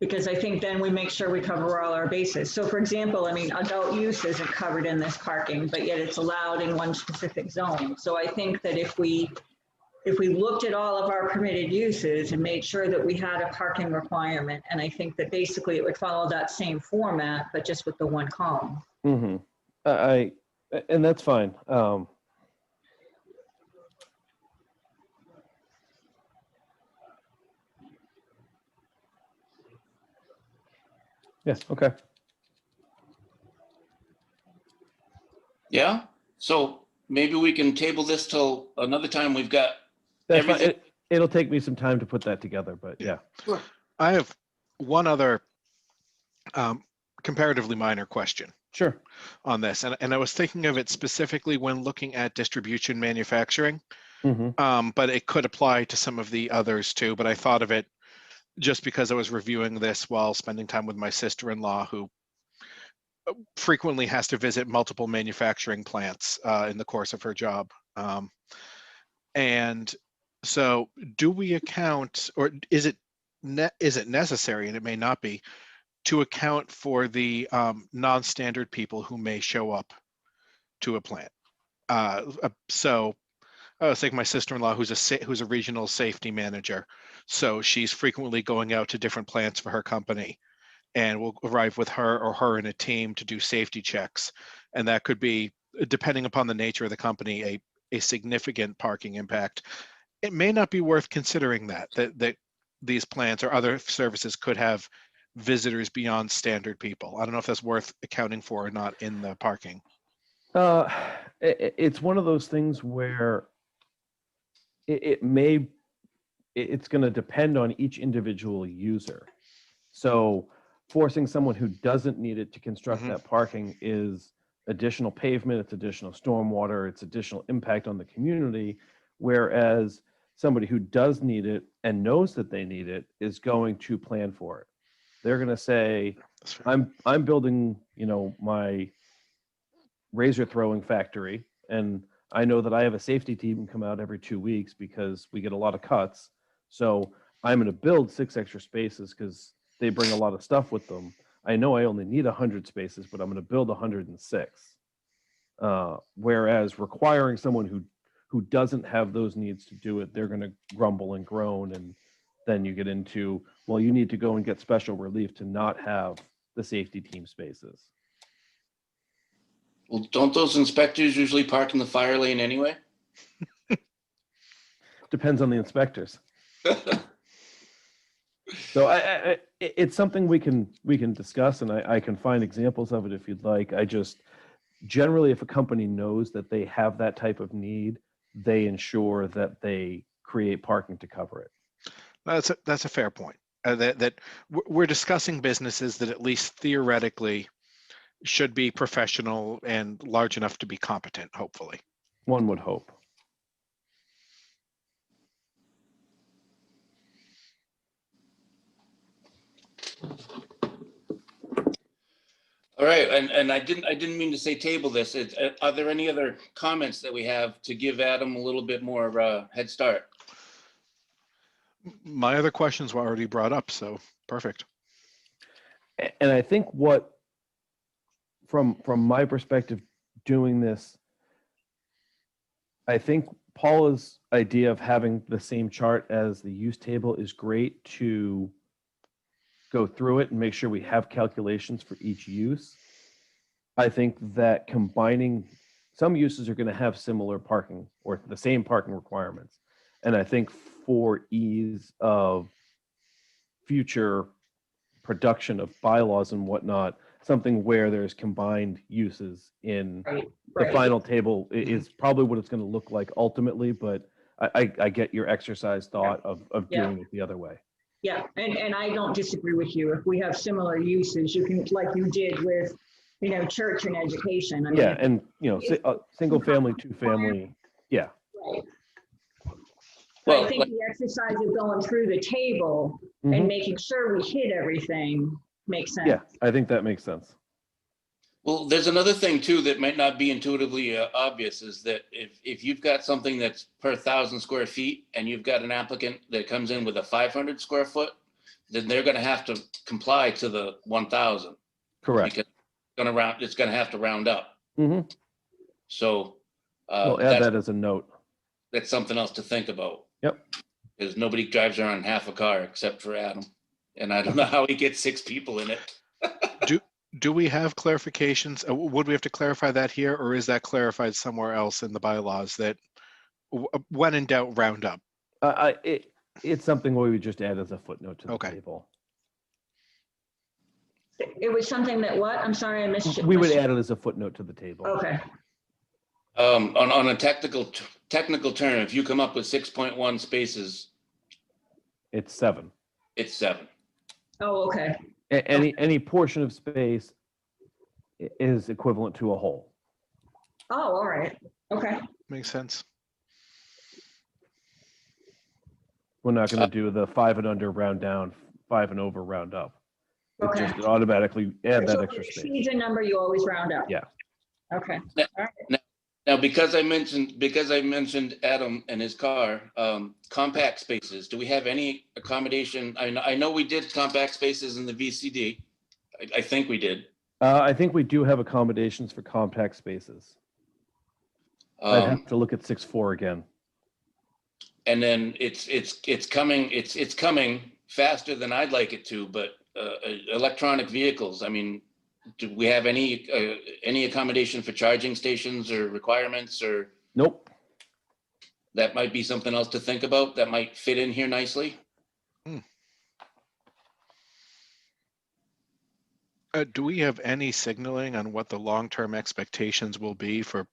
Because I think then we make sure we cover all our bases. So for example, I mean, adult use isn't covered in this parking, but yet it's allowed in one specific zone. So I think that if we looked at all of our permitted uses and made sure that we had a parking requirement, and I think that basically it would follow that same format, but just with the one column. Mm-hmm. And that's fine. Yes. Okay. Yeah. So maybe we can table this till another time. We've got That's fine. everything. It'll take me some time to put that together, but yeah. I have one other comparatively minor question Sure. on this, and I was thinking of it specifically when looking at distribution manufacturing, Mm-hmm. but it could apply to some of the others too. But I thought of it just because I was reviewing this while spending time with my sister-in-law, who frequently has to visit multiple manufacturing plants in the course of her job. And so do we account, or is it necessary, and it may not be, to account for the non-standard people who may show up to a plant? So I was thinking my sister-in-law, who's a regional safety manager, so she's frequently going out to different plants for her company, and will arrive with her and a team to do safety checks, and that could be, depending upon the nature of the company, a significant parking impact. It may not be worth considering that these plants or other services could have visitors beyond standard people. I don't know if that's worth accounting for or not in the parking. It's one of those things where it's going to depend on each individual user. So forcing someone who doesn't need it to construct that parking is additional pavement, it's additional stormwater, it's additional impact on the community. Whereas somebody who does need it and knows that they need it is going to plan for it. They're going to say, That's fair. I'm building, my razor throwing factory, and I know that I have a safety team come out every 2 weeks because we get a lot of cuts. So I'm going to build 6 extra spaces because they bring a lot of stuff with them. I know I only need 100 spaces, but I'm going to build 106. Whereas requiring someone who doesn't have those needs to do it, they're going to grumble and groan, and then you get into, well, you need to go and get special relief to not have the safety team spaces. Well, don't those inspectors usually park in the fire lane anyway? Depends on the inspectors. So it's something we can discuss, and I can find examples of it if you'd like. I just generally, if a company knows that they have that type of need, they ensure that they create parking to cover it. That's a fair point. That we're discussing businesses that at least theoretically should be professional and large enough to be competent, hopefully. One would hope. All right, and I didn't mean to say table this. Are there any other comments that we have to give Adam a little bit more head start? My other questions were already brought up, so perfect. And I think from my perspective doing this, I think Paula's idea of having the same chart as the use table is great to go through it and make sure we have calculations for each use. I think that combining, some uses are going to have similar parking or the same parking requirements. And I think for ease of future production of bylaws and whatnot, something where there's combined uses in the final table is probably what it's going to look like ultimately, but I get your exercise thought of doing it the other way. Yeah, and I don't disagree with you. If we have similar uses, you can, like you did with, church and education. I mean, Yeah, and single family, 2 family, yeah. right. Well, I think the exercise of going through the table Mhm. and making sure we hit everything makes sense. Yeah, I think that makes sense. Well, there's another thing too that might not be intuitively obvious is that if you've got something that's per 1,000 square feet and you've got an applicant that comes in with a 500 square foot, then they're going to have to comply to the 1,000. Correct. Because it's going to have to round up. Mm-hmm. So We'll add that as a note. That's something else to think about. Yep. Because nobody drives around half a car except for Adam, and I don't know how he gets 6 people in it. Do we have clarifications? Would we have to clarify that here, or is that clarified somewhere else in the bylaws that when in doubt, round up? It's something we would just add as a footnote to the table. It was something that what? I'm sorry, I missed you. We would add it as a footnote to the table. Okay. On a technical term, if you come up with 6.1 spaces, it's 7. It's 7. Oh, okay. Any portion of space is equivalent to a whole. Oh, all right. Okay. Makes sense. We're not going to do the 5 and under round down, 5 and over round up. It Okay. just automatically add that So extra if it space. exceeds a number, you always round up. Yeah. Okay. All right. Now, because I mentioned Adam and his car, compact spaces. Do we have any accommodation? I know we did compact spaces in the VCD. I think we did. I think we do have accommodations for compact spaces. I'd have to look at 6.4 again. And then it's coming faster than I'd like it to. But electronic vehicles. I mean, do we have any accommodation for charging stations or requirements or? Nope. That might be something else to think about. That might fit in here nicely. Do we have any signaling on what the long-term expectations will be for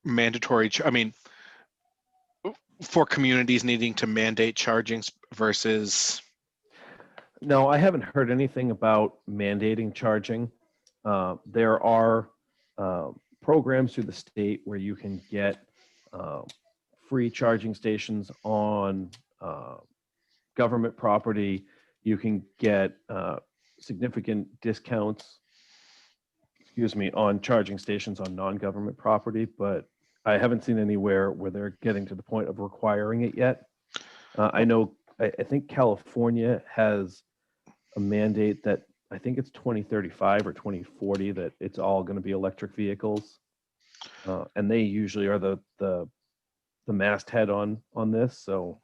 mandatory? For communities needing to mandate charging versus? No, I haven't heard anything about mandating charging. There are programs through the state where you can get free charging stations on government property. You can get significant discounts, on charging stations on non-government property, but I haven't seen anywhere where they're getting to the point of requiring it yet. I know, I think California has a mandate that I think it's 2035 or 2040 that it's all going to be electric vehicles, and they usually are the masthead on this. So,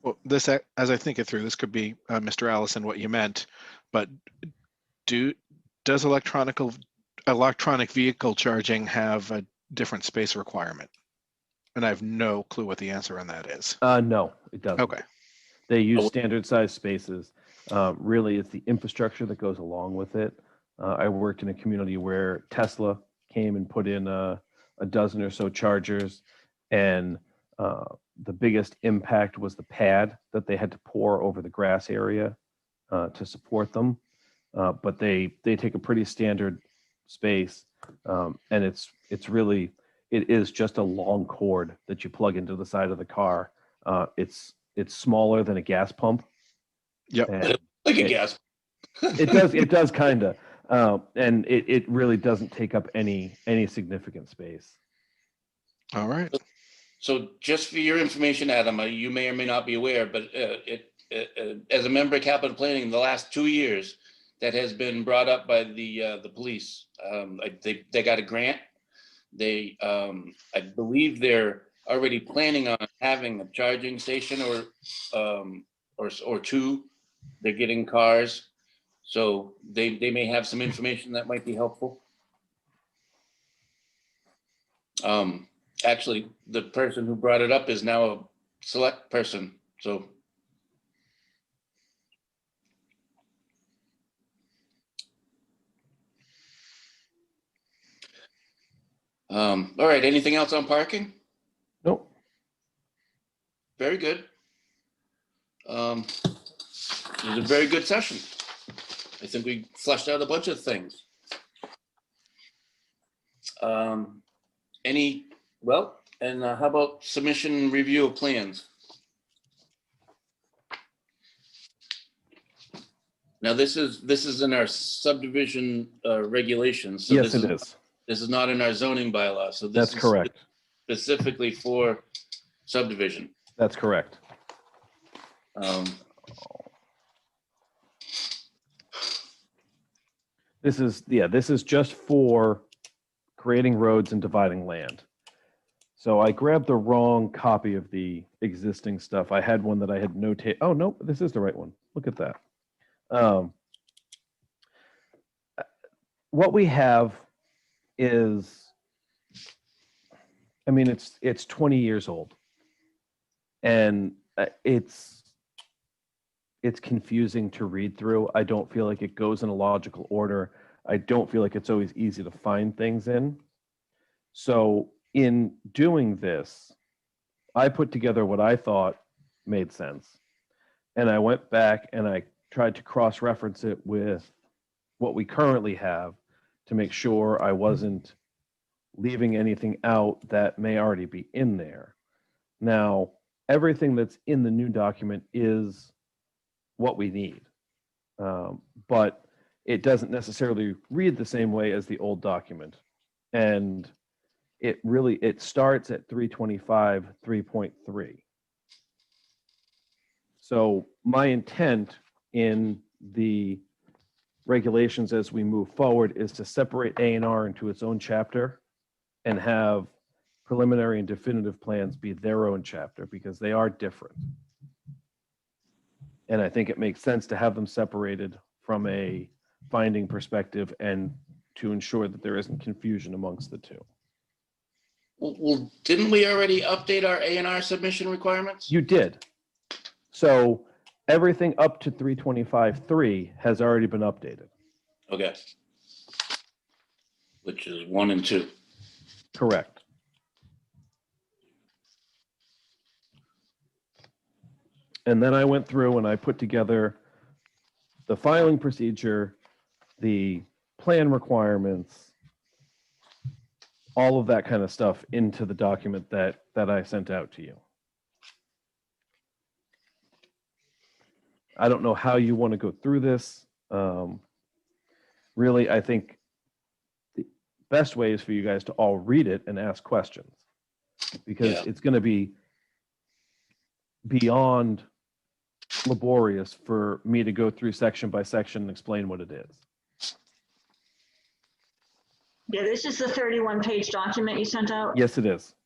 Well, this, as I think it through, this could be, Mr. Allison, what you meant, but does electronic vehicle charging have a different space requirement? And I have no clue what the answer on that is. no, it doesn't. Okay. They use standard size spaces. Really, it's the infrastructure that goes along with it. I worked in a community where Tesla came and put in a dozen or so chargers, and the biggest impact was the pad that they had to pour over the grass area to support them. But they take a pretty standard space, and it is just a long cord that you plug into the side of the car. It's smaller than a gas pump. Yep. Like a gas. It does kind of, and it really doesn't take up any significant space. All right. So just for your information, Adam, you may or may not be aware, but as a member of capital planning in the last 2 years, that has been brought up by the police. They got a grant. They, I believe they're already planning on having a charging station or two. They're getting cars, so they may have some information that might be helpful. Actually, the person who brought it up is now a select person, so. All right, anything else on parking? Nope. Very good. It was a very good session. I think we fleshed out a bunch of things. And how about submission and review of plans? Now, this is in our subdivision regulations. So Yes, it is. This is not in our zoning bylaw. So this That's correct. is specifically for subdivision. That's correct. This is just for creating roads and dividing land. So I grabbed the wrong copy of the existing stuff. I had one that I had notated. Oh, no, this is the right one. Look at that. What we have is, I mean, it's 20 years old, and it's confusing to read through. I don't feel like it goes in a logical order. I don't feel like it's always easy to find things in. So in doing this, I put together what I thought made sense. And I went back and I tried to cross-reference it with what we currently have to make sure I wasn't leaving anything out that may already be in there. Now, everything that's in the new document is what we need, but it doesn't necessarily read the same way as the old document. And it starts at 325, 3.3. So my intent in the regulations as we move forward is to separate A&R into its own chapter and have preliminary and definitive plans be their own chapter, because they are different. And I think it makes sense to have them separated from a finding perspective and to ensure that there isn't confusion amongst the two. Well, didn't we already update our A&R submission requirements? You did. So everything up to 325.3 has already been updated. Okay. Which is 1 and 2. Correct. And then I went through and I put together the filing procedure, the plan requirements, all of that kind of stuff into the document that I sent out to you. I don't know how you want to go through this. Really, I think the best way is for you guys to all read it and ask questions, because Yeah. it's going to be beyond laborious for me to go through section by section and explain what it is. Yeah, this is the 31-page document you sent out. Yes, it is.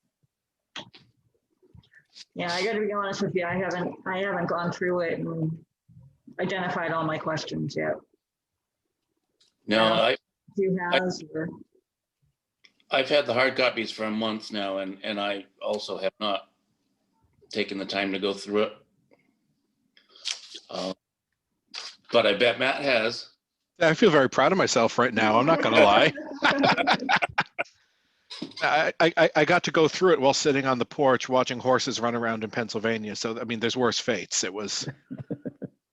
Yeah, I gotta be honest with you, I haven't gone through it and identified all my questions yet. No, Who has, or, I've had the hard copies for months now, and I also have not taken the time to go through it. But I bet Matt has. I feel very proud of myself right now. I'm not going to lie. I got to go through it while sitting on the porch watching horses run around in Pennsylvania. So, I mean, there's worse fates. It was.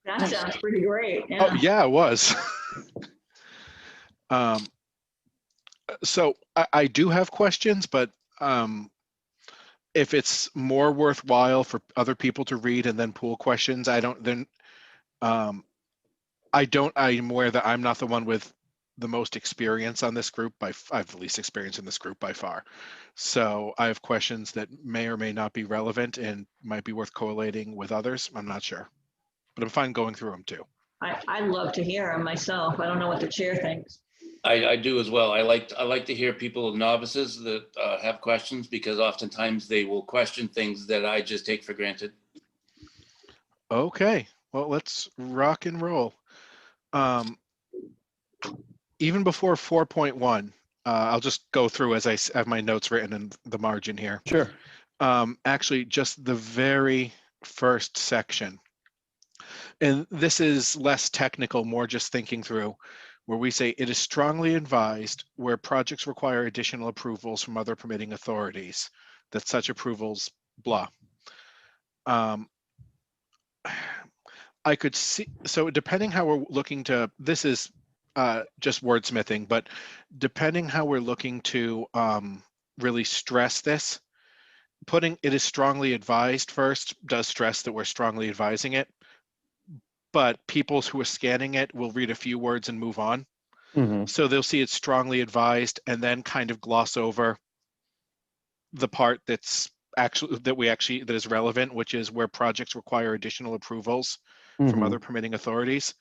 that sounds pretty great, Oh, yeah. yeah, it was. So I do have questions, but if it's more worthwhile for other people to read and then pool questions, I'm aware that I'm not the one with the most experience on this group. I have the least experience in this group by far. So I have questions that may or may not be relevant and might be worth collating with others. I'm not sure, but I'm fine going through them too. I love to hear them myself. I don't know what the chair thinks. I do as well. I like to hear people, novices that have questions, because oftentimes they will question things that I just take for granted. Okay, well, let's rock and roll. Even before 4.1, I'll just go through as I have my notes written in the margin here. Sure. Actually, just the very first section. And this is less technical, more just thinking through, where we say it is strongly advised where projects require additional approvals from other permitting authorities, that such approvals, blah. I could see, so depending how we're looking to, this is just wordsmithing, but depending how we're looking to really stress this, putting it is strongly advised first does stress that we're strongly advising it, but people who are scanning it will read a few words and move on. Mm-hmm. So they'll see it's strongly advised and then kind of gloss over the part that's that is relevant, which is where projects require additional approvals from other permitting authorities.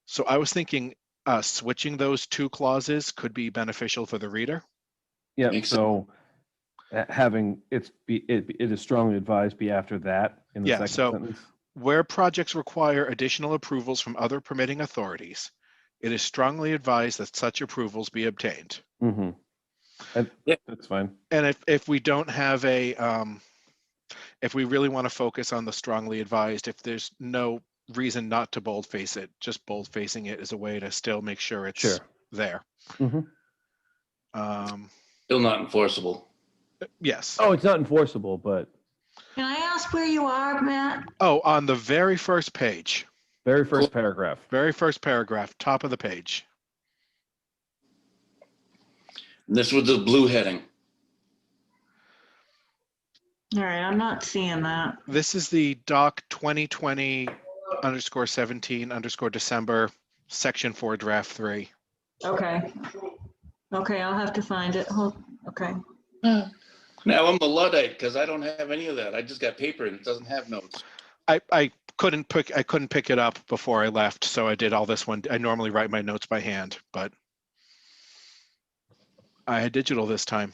So I was thinking switching those two clauses could be beneficial for the reader. Yeah. Makes So having it is strongly advised be after that in the second sentence. Where projects require additional approvals from other permitting authorities, it is strongly advised that such approvals be obtained. Mm-hmm. Yeah. That's fine. And if we don't have a, if we really want to focus on the strongly advised, if there's no reason not to boldface it, just boldfacing it is a way to still make sure it's there. Mm-hmm. Still not enforceable. Yes. Oh, it's not enforceable, but Can I ask where you are, Matt? Oh, on the very first page, very first paragraph. very first paragraph, top of the page. This was the blue heading. All right, I'm not seeing that. This is the doc 2020_17_December, section 4, draft 3. Okay. Okay, I'll have to find it. Okay. Now I'm a Luddite because I don't have any of that. I just got paper and it doesn't have notes. I couldn't pick it up before I left, so I did all this one. I normally write my notes by hand, but I had digital this time.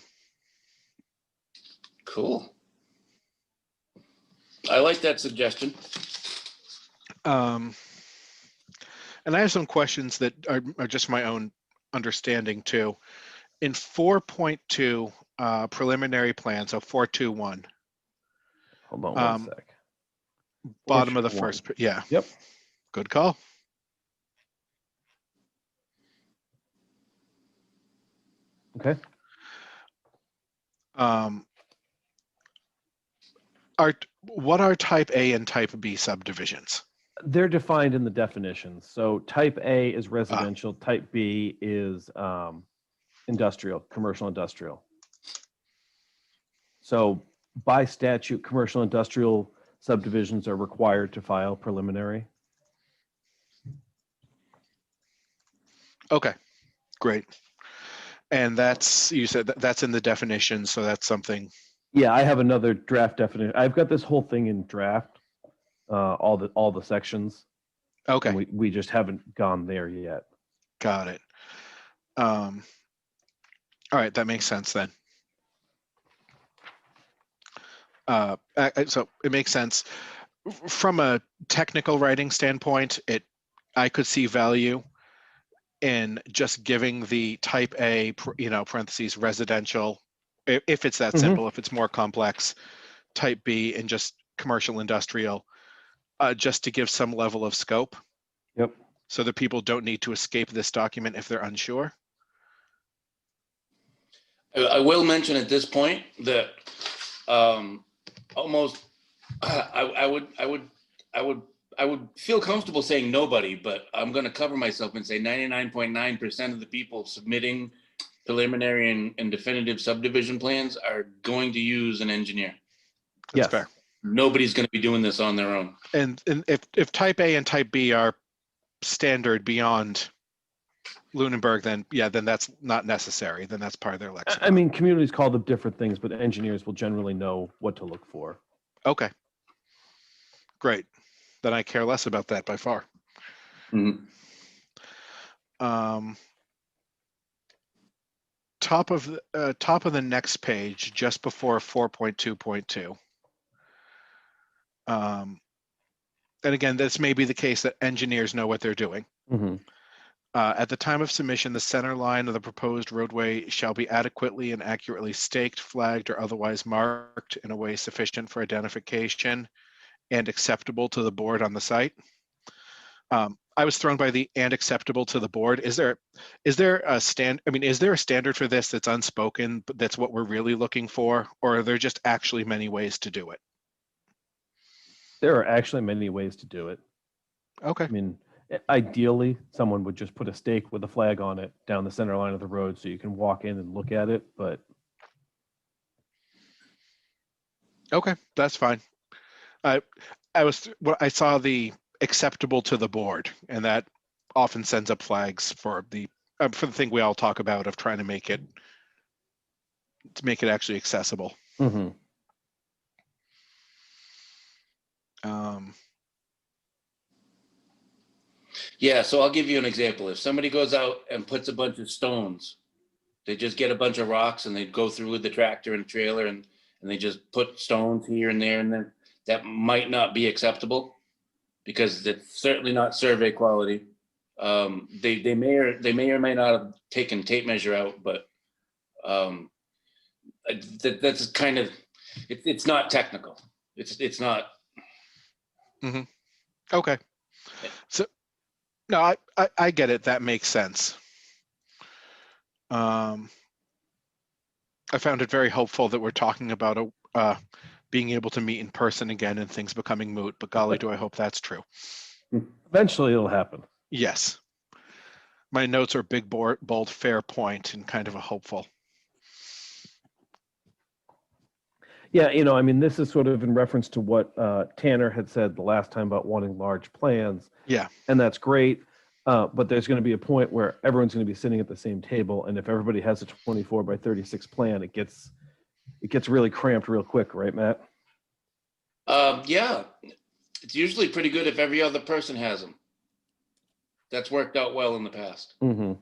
Cool. I like that suggestion. And I have some questions that are just my own understanding too. In 4.2, preliminary plan, so 4.2.1. Hold on one sec. Bottom of the 4.2.1. first, yeah. Yep. Good call. Okay. What are type A and type B subdivisions? They're defined in the definitions. So type A is residential, type B is industrial, commercial industrial. So by statute, commercial industrial subdivisions are required to file preliminary. Okay, great. And that's, you said that's in the definition, so that's something. Yeah, I have another draft definition. I've got this whole thing in draft, all the sections, Okay, and we just haven't gone there yet. got it. All right, that makes sense then. So it makes sense. From a technical writing standpoint, I could see value in just giving the type A, parentheses, residential, if it's that Mhm. simple. If it's more complex, type B, and just commercial industrial, just to give some level of scope. Yep. So that people don't need to escape this document if they're unsure. I will mention at this point that almost I would feel comfortable saying nobody, but I'm going to cover myself and say 99.9% of the people submitting preliminary and definitive subdivision plans are going to use an engineer. That's Yes. fair. Nobody's going to be doing this on their own. And if type A and type B are standard beyond Lunenburg, then that's not necessary. Then that's part of their lexicon. I mean, communities call them different things, but engineers will generally know what to look for. Okay. Great. Then I care less about that by far. Mhm. Top of the next page, just before 4.2.2. And again, this may be the case that engineers know what they're doing. Mhm. At the time of submission, the center line of the proposed roadway shall be adequately and accurately staked, flagged, or otherwise marked in a way sufficient for identification and acceptable to the board on the site. I was thrown by the "and acceptable to the board." Is there a standard for this that's unspoken, but that's what we're really looking for, or are there just actually many ways to do it? There are actually many ways to do it. Okay. I mean, ideally, someone would just put a stake with a flag on it down the center line of the road so you can walk in and look at it, but Okay, that's fine. I saw the acceptable to the board, and that often sends up flags for the thing we all talk about of trying to make it actually accessible. mhm. Yeah, so I'll give you an example. If somebody goes out and puts a bunch of stones, they just get a bunch of rocks and they go through with the tractor and trailer and they just put stones here and there, and then that might not be acceptable because it's certainly not survey quality. They may or may not have taken tape measure out, but that's kind of it's not technical. It's not. Mm-hmm. Okay. So no, I get it. That makes sense. I found it very hopeful that we're talking about being able to meet in person again and things becoming moot, but golly, do I hope that's true. Eventually it'll happen. Yes. My notes are big, bold, fair point, and kind of a hopeful. Yeah, I mean, this is sort of in reference to what Tanner had said the last time about wanting large plans. Yeah. And that's great. But there's going to be a point where everyone's going to be sitting at the same table. And if everybody has a 24 by 36 plan, it gets really cramped real quick, right, Matt? Yeah, it's usually pretty good if every other person has them. That's worked out well in the past. Mm-hmm.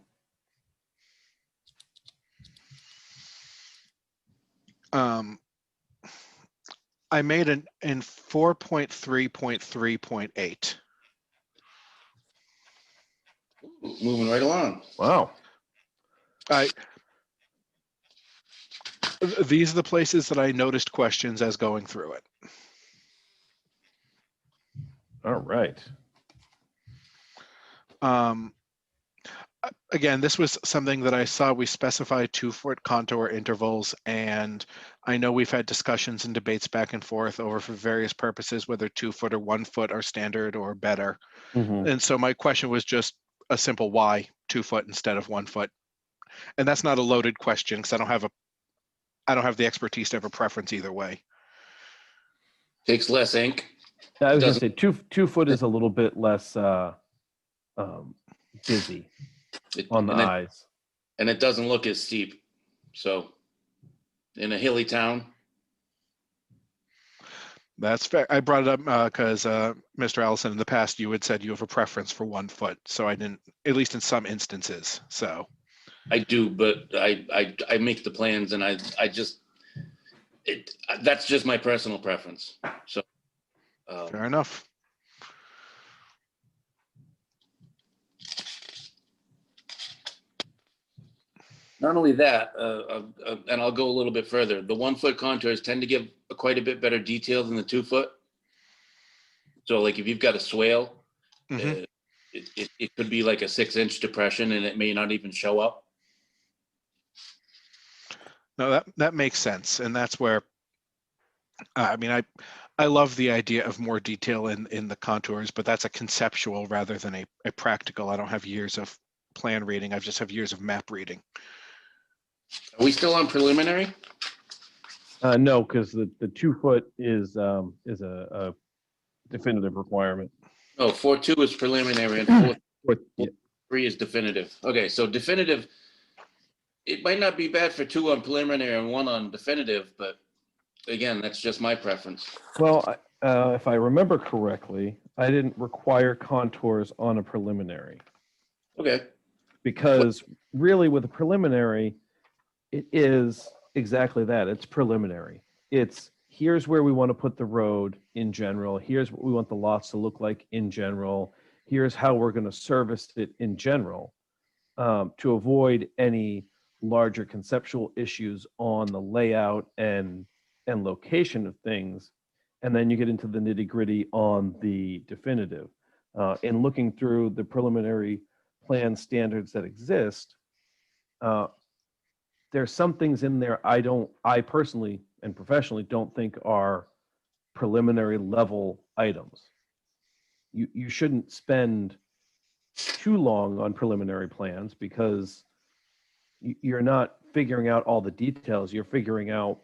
I made in 4.3.3.8. Moving right along. Wow. These are the places that I noticed questions as going through it. All right. Again, this was something that I saw we specified 2-foot contour intervals, and I know we've had discussions and debates back and forth over for various purposes, whether 2-foot or 1-foot are standard or better. Mm-hmm. And so my question was just a simple why 2-foot instead of 1-foot. And that's not a loaded question because I don't have I don't have the expertise to have a preference either way. Takes less ink. I was gonna Doesn't- say 2 foot is a little bit less busy on the and eyes. it doesn't look as steep. So in a hilly town, That's fair. I brought it up because Mr. Allison, in the past, you had said you have a preference for 1 foot. So I didn't, at least in some instances. So I do, but I make the plans and I just, that's just my personal preference. So. fair enough. Not only that, and I'll go a little bit further, the 1 foot contours tend to give quite a bit better detail than the 2 foot. So like if you've got a swale, Mhm. it could be like a 6-inch depression and it may not even show up. No, that makes sense. And that's where, I mean, I love the idea of more detail in the contours, but that's a conceptual rather than a practical. I don't have years of plan reading. I just have years of map reading. Are we still on preliminary? No, because the 2 foot is a definitive requirement. No, 4.2 is preliminary and Yeah. 4.3 is definitive. Okay, so definitive, it might not be bad for 2 on preliminary and 1 on definitive, but again, that's just my preference. Well, if I remember correctly, I didn't require contours on a preliminary Okay, because really with a preliminary, it is exactly that. It's preliminary. It's here's where we want to put the road in general. Here's what we want the lots to look like in general. Here's how we're going to service it in general, to avoid any larger conceptual issues on the layout and location of things. And then you get into the nitty gritty on the definitive. In looking through the preliminary plan standards that exist, there's some things in there I personally and professionally don't think are preliminary level items. You shouldn't spend too long on preliminary plans because you're not figuring out all the details. You're figuring out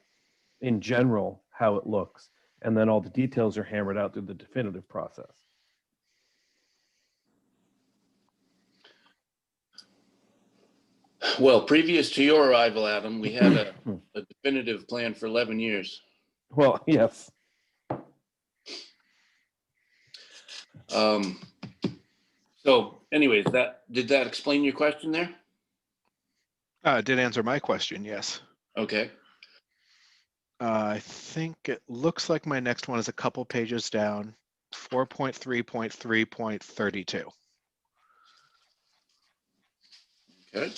in general how it looks. And then all the details are hammered out through the definitive process. well, previous to your arrival, Adam, we had a definitive plan for 11 years. Well, yes. So anyways, did that explain your question there? Did answer my question, yes. Okay. I think it looks like my next one is a couple pages down, 4.3.3.32. Okay.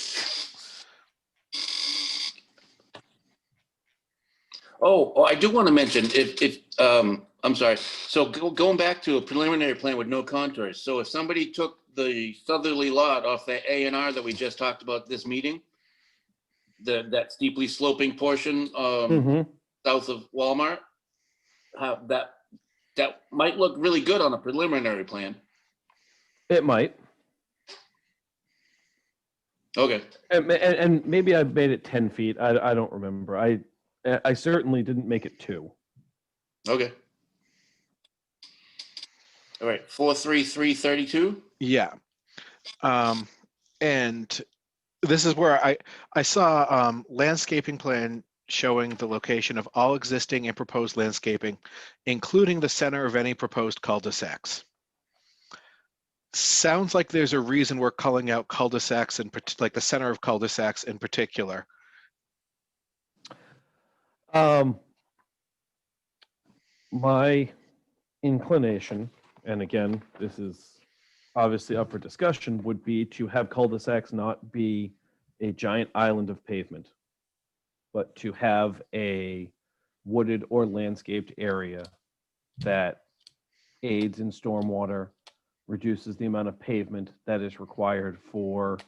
Oh, I do want to mention if I'm sorry. So going back to a preliminary plan with no contours. So if somebody took the southerly lot off the A&R that we just talked about this meeting, that steeply sloping portion south of Walmart, that might look really good on a preliminary plan. It might. Okay. And maybe I made it 10 feet. I don't remember. I certainly didn't make it 2. Okay. All right. 43332. Yeah. And this is where I saw landscaping plan showing the location of all existing and proposed landscaping, including the center of any proposed cul-de-sacs. Sounds like there's a reason we're calling out cul-de-sacs and like the center of cul-de-sacs in particular. My inclination, and again, this is obviously up for discussion, would be to have cul-de-sacs not be a giant island of pavement, but to have a wooded or landscaped area that aids in stormwater, reduces the amount of pavement that is required for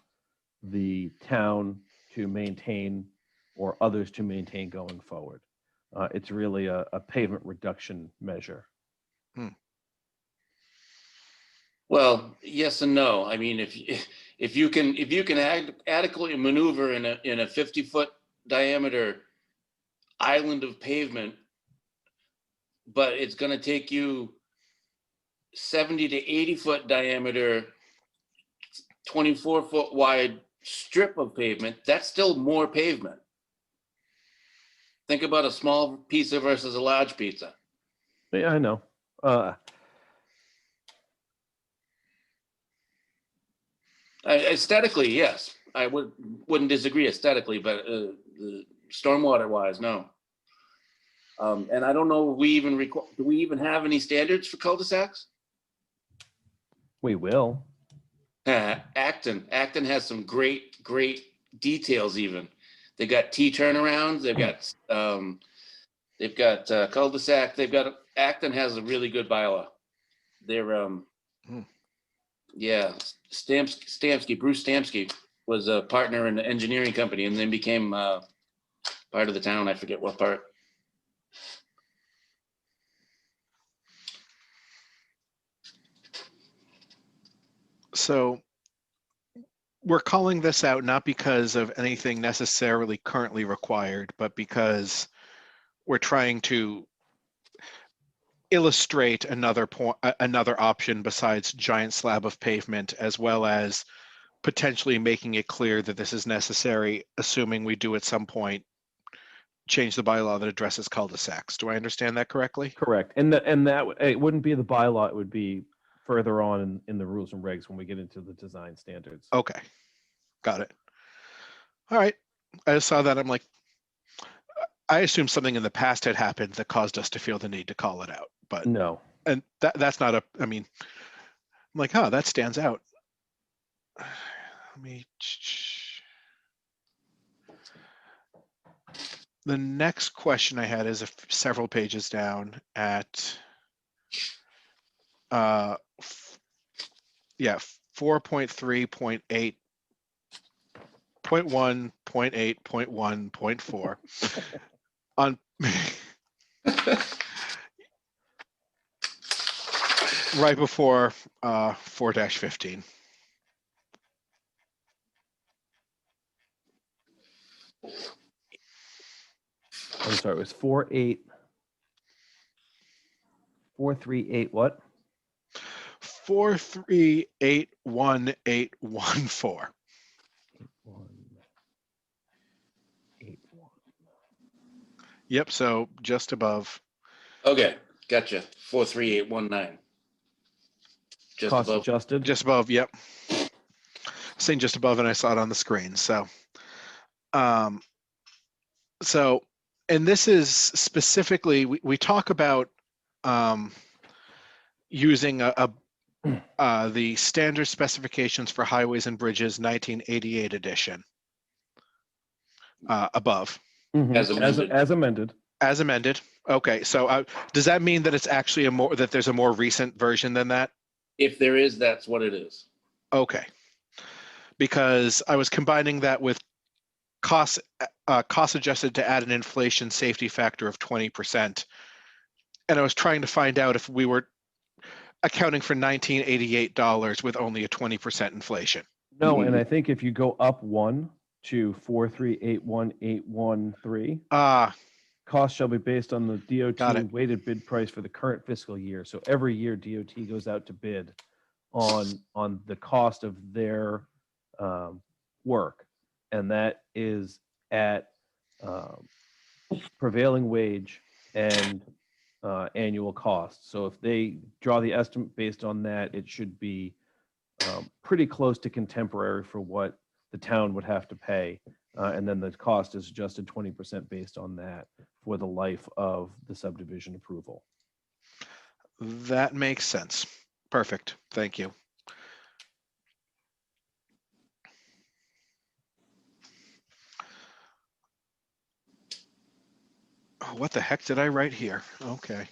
the town to maintain or others to maintain going forward. It's really a pavement reduction measure. Well, yes and no. I mean, if you can adequately maneuver in a 50-foot diameter island of pavement, but it's going to take you 70 to 80 foot diameter, 24-foot wide strip of pavement. That's still more pavement. Think about a small pizza versus a large pizza. Yeah, I know. Aesthetically, yes, I wouldn't disagree aesthetically, but stormwater wise, no. And I don't know, do we even have any standards for cul-de-sacs? We will. Acton has some great details. Even they got T turnarounds. They've got cul-de-sac. Acton has a really good bylaw. They're yeah, Stamsky, Bruce Stamsky was a partner in the engineering company and then became part of the town. I forget what part. So we're calling this out not because of anything necessarily currently required, but because we're trying to illustrate another option besides giant slab of pavement, as well as potentially making it clear that this is necessary, assuming we do at some point change the bylaw that addresses cul-de-sacs. Do I understand that correctly? Correct. And that it wouldn't be the bylaw, it would be further on in the rules and regs when we get into the design standards. Okay, got it. All right, I saw that. I'm like, I assumed something in the past had happened that caused us to feel the need to call it out, but No. and that's not I mean, I'm like, oh, that stands out. Let me. The next question I had is several pages down at, yeah, 4.3.8, 0.1, 0.8, 0.1, 0.4 on right before 4-15. I'm sorry, it was 438 what? 4381814. 181. Yep, so just above. Okay, gotcha. 43819. Just Cost above. adjusted. Just above, yep. Saying just above, and I saw it on the screen. So, and this is specifically, we talk about using the standard specifications for highways and bridges 1988 edition above. Mhm. As amended. As amended. As amended. Okay, so does that mean that it's actually that there's a more recent version than that? If there is, that's what it is. Okay, because I was combining that with cost adjusted to add an inflation safety factor of 20%, and I was trying to find out if we were accounting for $1988 with only a 20% inflation. No, and I think if you go up one to 4381813, cost shall be based on the DOT weighted bid price for the current fiscal year. So every year DOT goes out to bid on the cost of their work, and that is at prevailing wage and annual cost. So if they draw the estimate based on that, it should be pretty close to contemporary for what the town would have to pay. And then the cost is adjusted 20% based on that for the life of the subdivision approval. That makes sense. Perfect. Thank you. Oh, what the heck did I write here? Okay.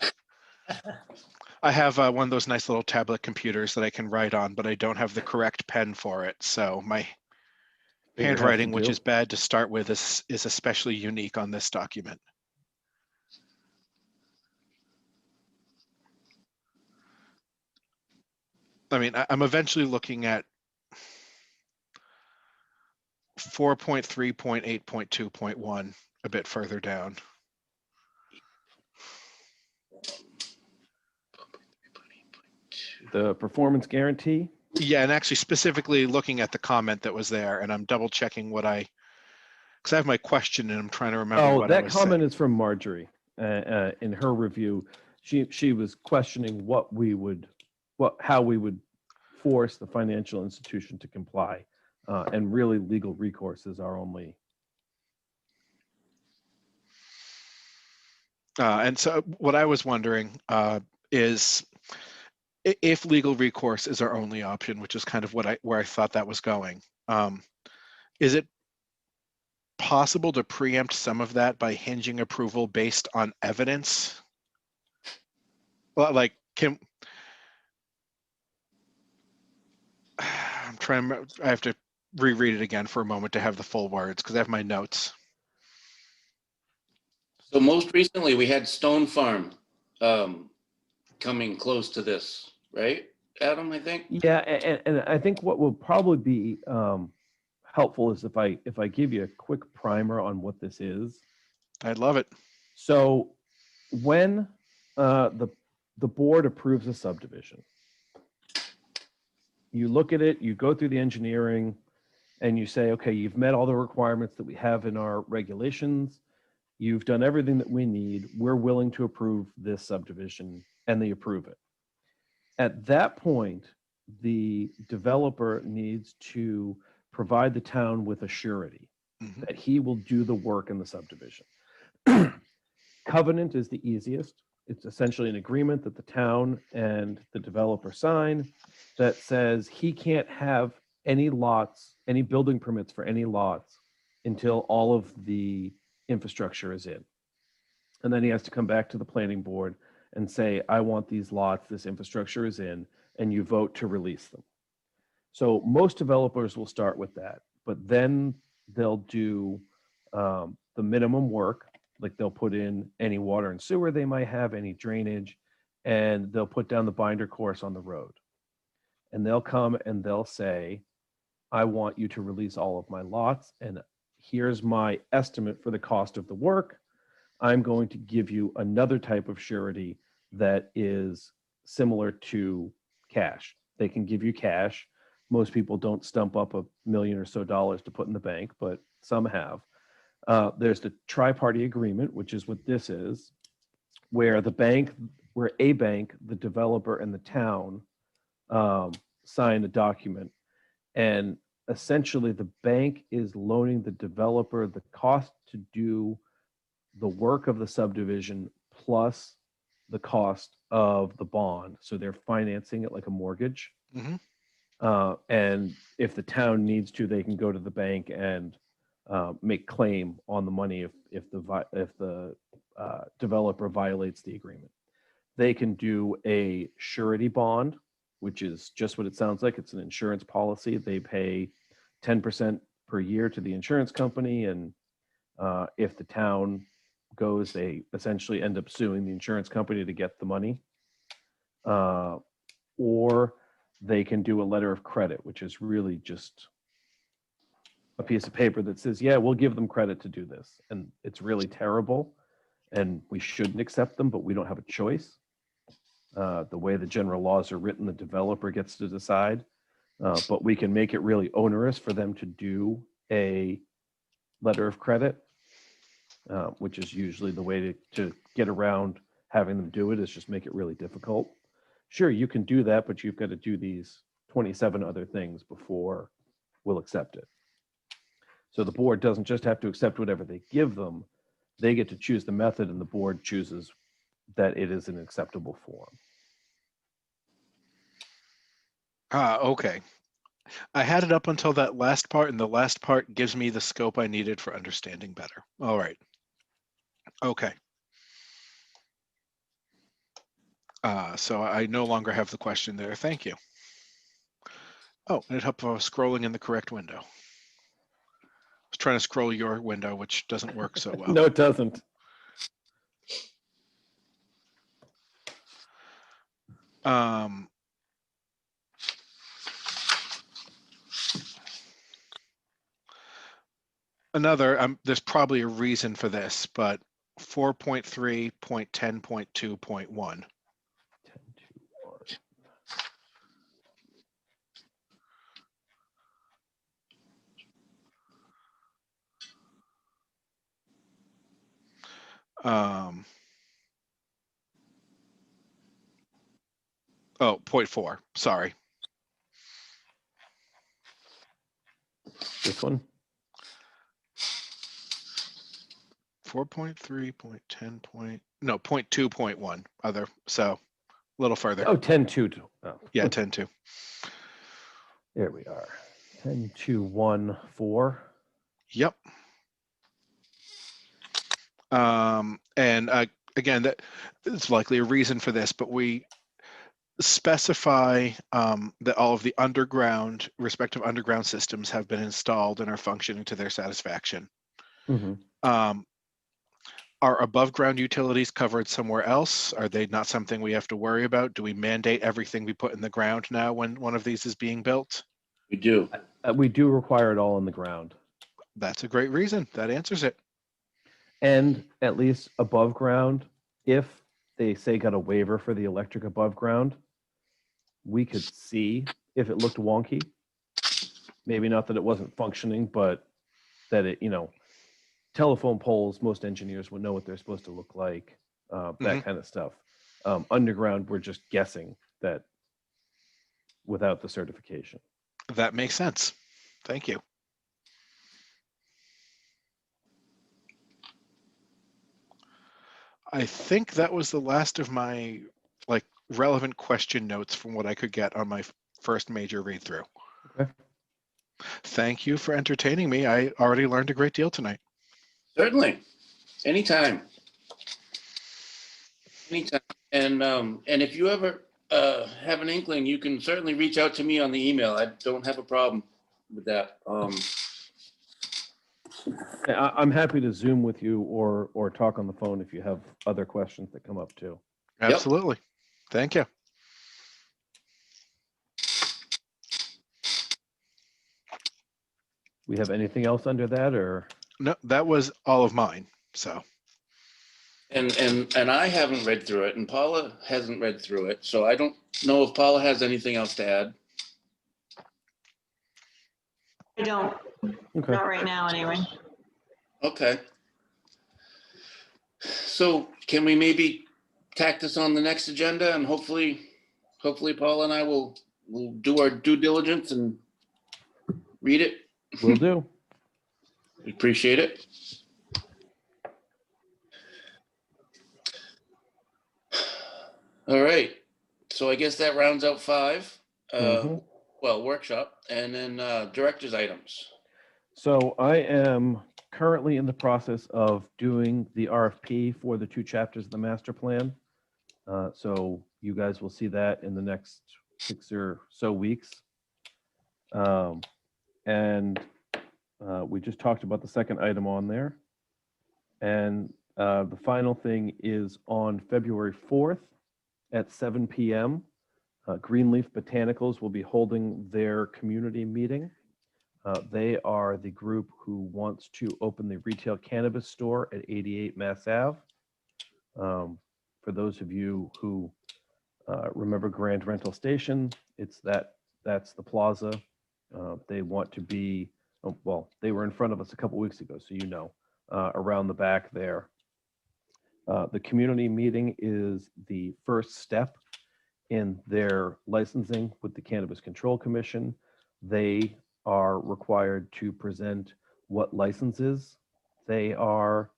I have one of those nice little tablet computers that I can write on, but I don't have the correct pen for it. So my handwriting, which is bad to start with, is especially unique on this document. I mean, I'm eventually looking at 4.3.8.2.1 a bit further down. the performance guarantee. Yeah, and actually specifically looking at the comment that was there, and I'm double checking what because I have my question and I'm trying to remember Oh, what I that was comment saying. is from Marjorie. In her review, she was questioning how we would force the financial institution to comply, and really legal recourse is our only. And so what I was wondering is if legal recourse is our only option, which is kind of where I thought that was going. Is it possible to preempt some of that by hinging approval based on evidence? Well, like, I'm trying to, I have to reread it again for a moment to have the full words because I have my notes. So most recently, we had Stone Farm coming close to this, right, Adam, I think? Yeah, and I think what will probably be helpful is if I give you a quick primer on what this is. I'd love it. So when the board approves a subdivision, you look at it, you go through the engineering, and you say, okay, you've met all the requirements that we have in our regulations. You've done everything that we need. We're willing to approve this subdivision, and they approve it. At that point, the developer needs to provide the town with a surety Mhm. that he will do the work in the subdivision. Covenant is the easiest. It's essentially an agreement that the town and the developer sign that says he can't have any lots, any building permits for any lots until all of the infrastructure is in. And then he has to come back to the planning board and say, I want these lots, this infrastructure is in, and you vote to release them. So most developers will start with that, but then they'll do the minimum work, like they'll put in any water and sewer they might have, any drainage, and they'll put down the binder course on the road. And they'll come and they'll say, I want you to release all of my lots, and here's my estimate for the cost of the work. I'm going to give you another type of surety that is similar to cash. They can give you cash. Most people don't stump up $1 million or so to put in the bank, but some have. There's the tri-party agreement, which is what this is, where a bank, the developer, and the town sign a document. And essentially, the bank is loaning the developer the cost to do the work of the subdivision plus the cost of the bond. So they're financing it like a mortgage. Mhm. And if the town needs to, they can go to the bank and make claim on the money if the developer violates the agreement. They can do a surety bond, which is just what it sounds like. It's an insurance policy. They pay 10% per year to the insurance company, and if the town goes, they essentially end up suing the insurance company to get the money. Or they can do a letter of credit, which is really just a piece of paper that says, yeah, we'll give them credit to do this. And it's really terrible, and we shouldn't accept them, but we don't have a choice. The way the general laws are written, the developer gets to decide, but we can make it really onerous for them to do a letter of credit, which is usually the way to get around having them do it, is just make it really difficult. Sure, you can do that, but you've got to do these 27 other things before we'll accept it. So the board doesn't just have to accept whatever they give them. They get to choose the method, and the board chooses that it is an acceptable form. Okay. I had it up until that last part, and the last part gives me the scope I needed for understanding better. All right. Okay. So I no longer have the question there. Thank you. Oh, and it helped I was scrolling in the correct window. I was trying to scroll your window, which doesn't work so well. No, it doesn't. Another, there's probably a reason for this, but 4.3.10.2.1. Um, oh, 0.4, sorry. This one? 4.3, 0.2.1 other, so a little further. Oh, 10.2. Oh, Yeah, 10.2. there we are. 10.2.1.4. Yep. And again, that it's likely a reason for this, but we specify that all of the respective underground systems have been installed and are functioning to their satisfaction. Mhm. Are above ground utilities covered somewhere else? Are they not something we have to worry about? Do we mandate everything we put in the ground now when one of these is being built? We do. We do require it all in the ground. That's a great reason. That answers it. And at least above ground, if they say got a waiver for the electric above ground, we could see if it looked wonky. Maybe not that it wasn't functioning, but that it, telephone poles, most engineers would know what they're supposed to look like, that kind of stuff. Underground, we're just guessing that without the certification. That makes sense. Thank you. I think that was the last of my relevant question notes from what I could get on my first major read through. Okay. Thank you for entertaining me. I already learned a great deal tonight. Certainly. Anytime. Anytime. And if you ever have an inkling, you can certainly reach out to me on the email. I don't have a problem with that. I'm happy to Zoom with you or talk on the phone if you have other questions that come up too. Absolutely. Thank you. We have anything else under that, or? No, that was all of mine. So. And I haven't read through it, and Paula hasn't read through it, so I don't know if Paula has anything else to add. I don't, Okay. not right now anyway. Okay. So can we maybe tack this on the next agenda, and hopefully Paula and I will do our due diligence and read it. Will do. We appreciate it. All right. So I guess that rounds out 5. Well, workshop, and then director's items. So I am currently in the process of doing the RFP for the 2 chapters of the master plan. So you guys will see that in the next 6 or so weeks. And we just talked about the second item on there. And the final thing is on February 4th at 7 p.m. Greenleaf Botanicals will be holding their community meeting. They are the group who wants to open the retail cannabis store at 88 Mass Ave. For those of you who remember Grand Rental Station, that's the plaza. They want to be, well, they were in front of us a couple weeks ago, so around the back there. The community meeting is the first step in their licensing with the Cannabis Control Commission. They are required to present what licenses they are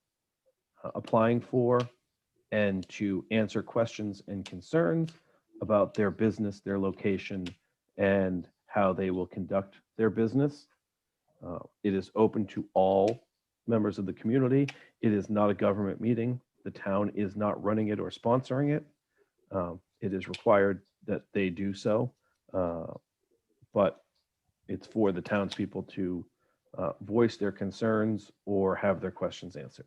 applying for and to answer questions and concerns about their business, their location, and how they will conduct their business. It is open to all members of the community. It is not a government meeting. The town is not running it or sponsoring it. It is required that they do so, but it's for the townspeople to voice their concerns or have their questions answered.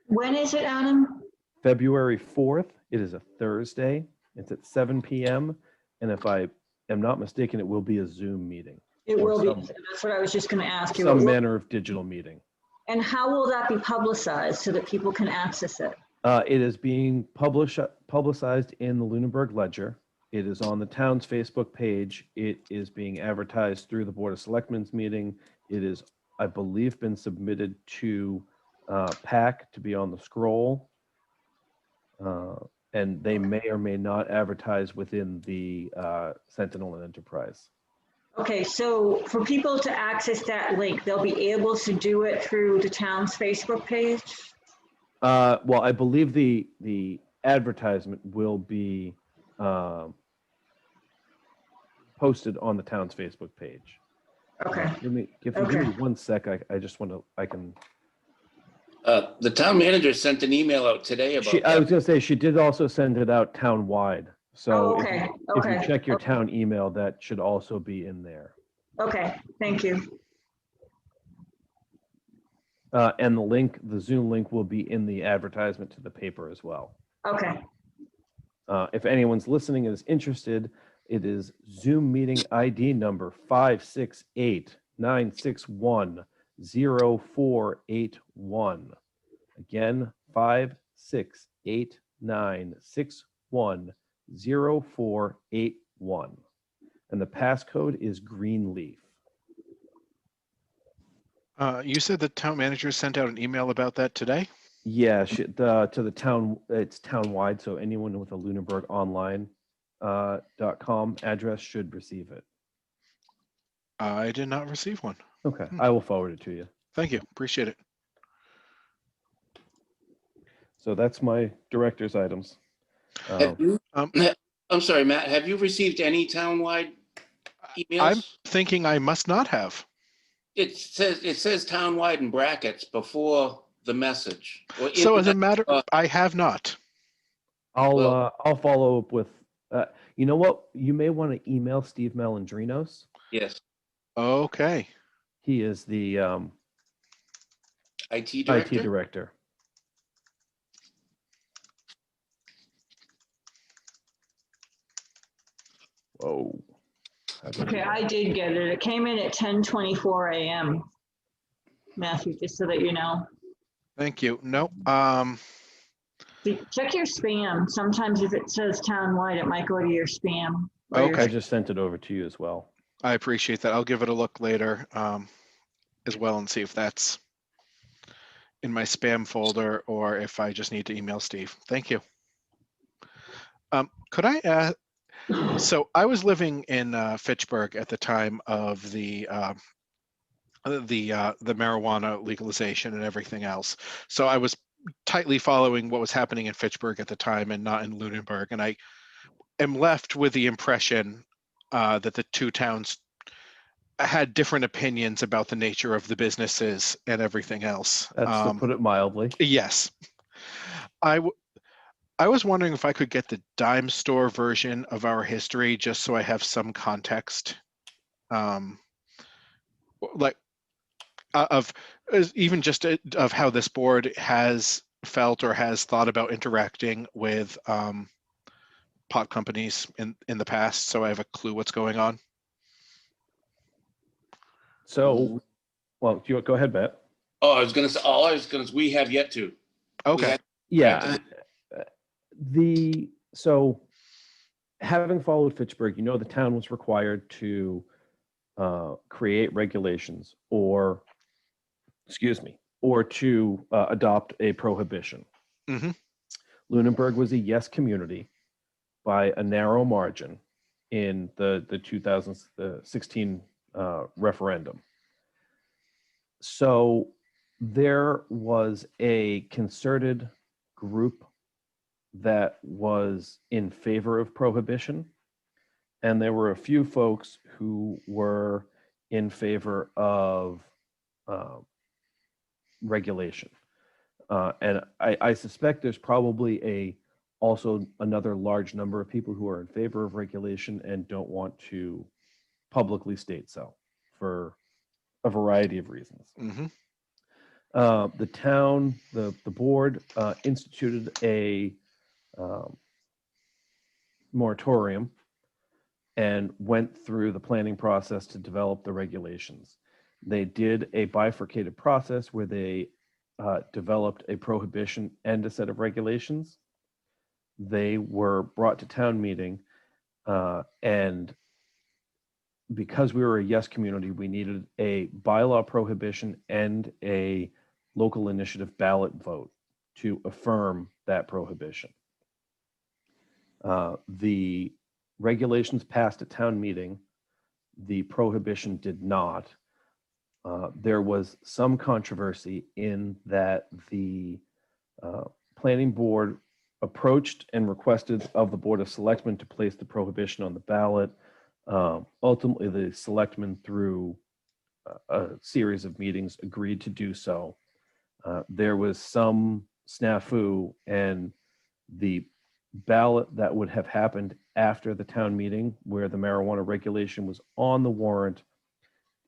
When is it, Adam? February 4th, it is a Thursday. It's at 7 p.m. And if I am not mistaken, it will be a Zoom meeting. It Or will be. some- That's what I was just going to ask you. Some manner of digital meeting. And how will that be publicized so that people can access it? It is being publicized in the Lunenburg Ledger. It is on the town's Facebook page. It is being advertised through the Board of Selectmen's meeting. It is, I believe, been submitted to PAC to be on the scroll. And they may or may not advertise within the Sentinel and Enterprise. Okay, so for people to access that link, they'll be able to do it through the town's Facebook page? Well, I believe the advertisement will be posted on the town's Facebook page. Okay, Give me 1 sec. I just want to, I can. The town manager sent an email out today about I that. was going to say, she did also send it out town-wide. So oh, okay, if you okay, check your town email, that should also be in there. okay, thank you. And the Zoom link will be in the advertisement to the paper as well. Okay, If anyone's listening and is interested, it is Zoom meeting ID number 568-961-0481. Again, 568-961-0481. And the passcode is Greenleaf. You said the town manager sent out an email about that today? Yeah, to the town, it's town-wide, so anyone with a lunenburgonline.com address should receive it. I did not receive one. Okay, I will forward it to you. Thank you. Appreciate it. So that's my director's items. Have you, Um, I'm sorry, Matt, have you received any townwide emails? I'm thinking I must not have. It says townwide in brackets before the message. Or in So as a the- matter, I have not. I'll follow up with, you know what? You may want to email Steve Malandrinos. Yes, Okay. He is the IT director. IT director. Whoa. okay, I did get it. It came in at 10:24 a.m. Matthew, just so that you know. Thank you. No. Check your spam. Sometimes if it says townwide, it might go to your spam. or your- I just sent it over to you as well. I appreciate that. I'll give it a look later as well and see if that's in my spam folder or if I just need to email Steve. Thank you. Could I ask? So I was living in Fitchburg at the time of the marijuana legalization and everything else. So I was tightly following what was happening in Fitchburg at the time and not in Lunenburg. And I am left with the impression that the two towns had different opinions about the nature of the businesses and everything else. That's to put it mildly. Yes. I was wondering if I could get the dime store version of our history just so I have some context. Like of even just of how this board has felt or has thought about interacting with pot companies in the past, so I have a clue what's going on. So, well, go ahead, Matt. Oh, I was gonna say. We have yet to. Okay. Yeah. So having followed Fitchburg, you know, the town was required to create regulations or to adopt a prohibition. Mhm. Lunenburg was a yes community by a narrow margin in the 2016 referendum. So there was a concerted group that was in favor of prohibition, and there were a few folks who were in favor of regulation. And I suspect there's probably also another large number of people who are in favor of regulation and don't want to publicly state so for a variety of reasons. Mm-hmm. The town, the board instituted a moratorium and went through the planning process to develop the regulations. They did a bifurcated process where they developed a prohibition and a set of regulations. They were brought to town meeting, and because we were a yes community, we needed a bylaw prohibition and a local initiative ballot vote to affirm that prohibition. The regulations passed at town meeting. The prohibition did not. There was some controversy in that the planning board approached and requested of the Board of Selectmen to place the prohibition on the ballot. Ultimately, the selectmen, through a series of meetings, agreed to do so. There was some snafu, and the ballot that would have happened after the town meeting, where the marijuana regulation was on the warrant,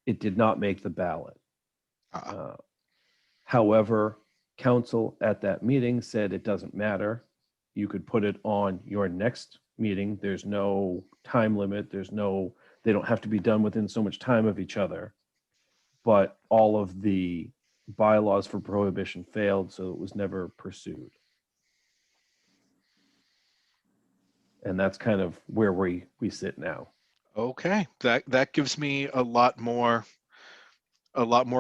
it did not make the ballot. However, council at that meeting said it doesn't matter. You could put it on your next meeting. There's no time limit. They don't have to be done within so much time of each other. But all of the bylaws for prohibition failed, so it was never pursued. And that's kind of where we sit now. Okay, that gives me a lot more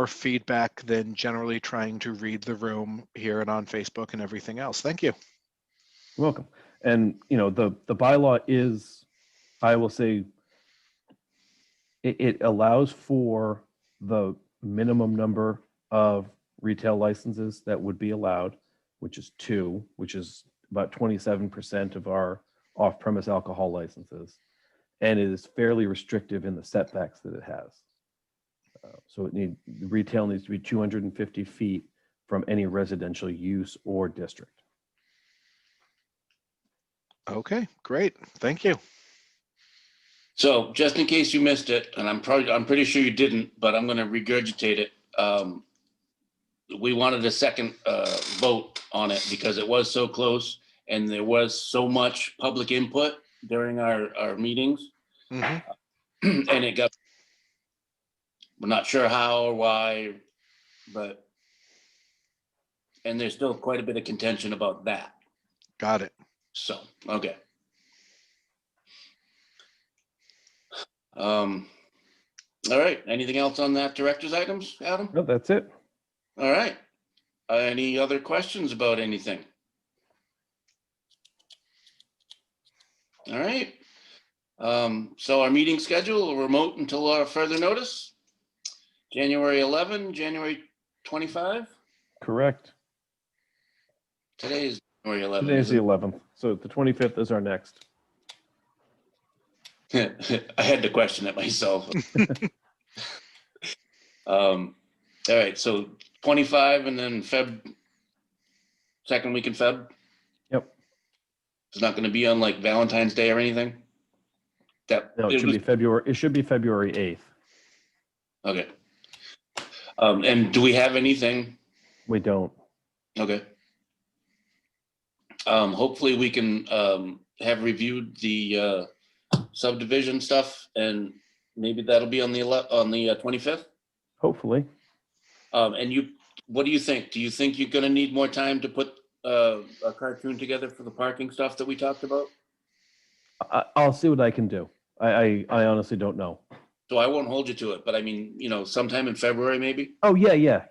feedback than generally trying to read the room here and on Facebook and everything else. Thank you. You're welcome. And the bylaw is, I will say, it allows for the minimum number of retail licenses that would be allowed, which is 2, which is about 27% of our off-premise alcohol licenses. And it is fairly restrictive in the setbacks that it has. So retail needs to be 250 feet from any residential use or district. Okay, great. Thank you. So just in case you missed it, and I'm pretty sure you didn't, but I'm going to regurgitate it. We wanted a second vote on it because it was so close and there was so much public input during our meetings. Mm-hmm. And we're not sure how or why, and there's still quite a bit of contention about that. Got it. So, okay. All right. Anything else on that director's items, Adam? No, that's it. All right. Any other questions about anything? All right. So our meeting schedule, remote until further notice. January 11, January 25. Correct. Today is January 11. Today's the 11th. So the 25th is our next. I had to question it myself. All right, so 25 and then second week in Feb. Yep. It's not going to be on like Valentine's Day or anything. No, it should be February. It should be February 8th. Okay. And do we have anything? We don't. Okay. Hopefully we can have reviewed the subdivision stuff, and maybe that'll be on the 25th. Hopefully. And what do you think? Do you think you're going to need more time to put a cartoon together for the parking stuff that we talked about? I'll see what I can do. I honestly don't know. So I won't hold you to it, but I mean, sometime in February, maybe. Oh yeah.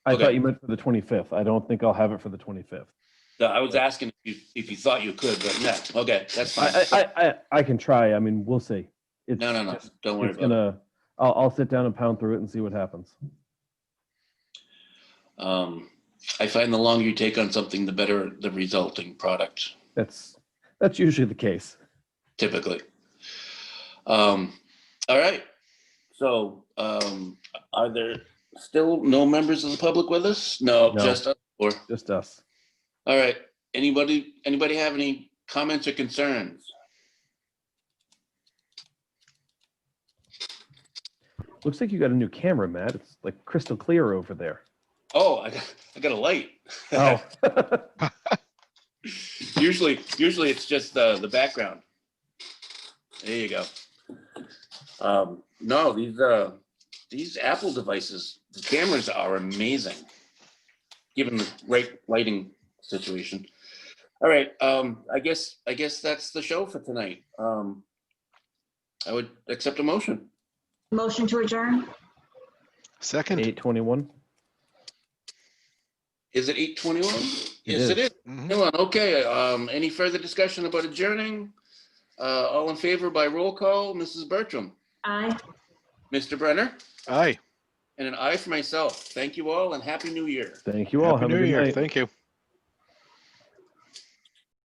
I Okay. thought you meant for the 25th. I don't think I'll have it for the 25th. No, I was asking if you thought you could, but no. Okay, that's fine. I can try. I mean, we'll see. No. Don't worry about it. I'll sit down and pound through it and see what happens. I find the longer you take on something, the better the resulting product. That's usually the case. Typically. All right. So, are there still no members of the public with us? No. Just us. Or Just us. all right. Anybody have any comments or concerns? Looks like you got a new camera, Matt. It's like crystal clear over there. Oh, I got a light. Oh. Usually it's just the background. There you go. No, these Apple devices, the cameras are amazing, given the right lighting situation. All right. I guess that's the show for tonight. I would accept a motion. Motion to adjourn? Second. 8:21. Is it 8:21? Yes, it is. Mhm. New one. Okay, any further discussion about adjourning? All in favor by roll call, Mrs. Bertram, Aye. Mr. Brenner, Aye. and an aye for myself. Thank you all and Happy New Year. Thank you all. Happy Have a New good Year. night. Thank you.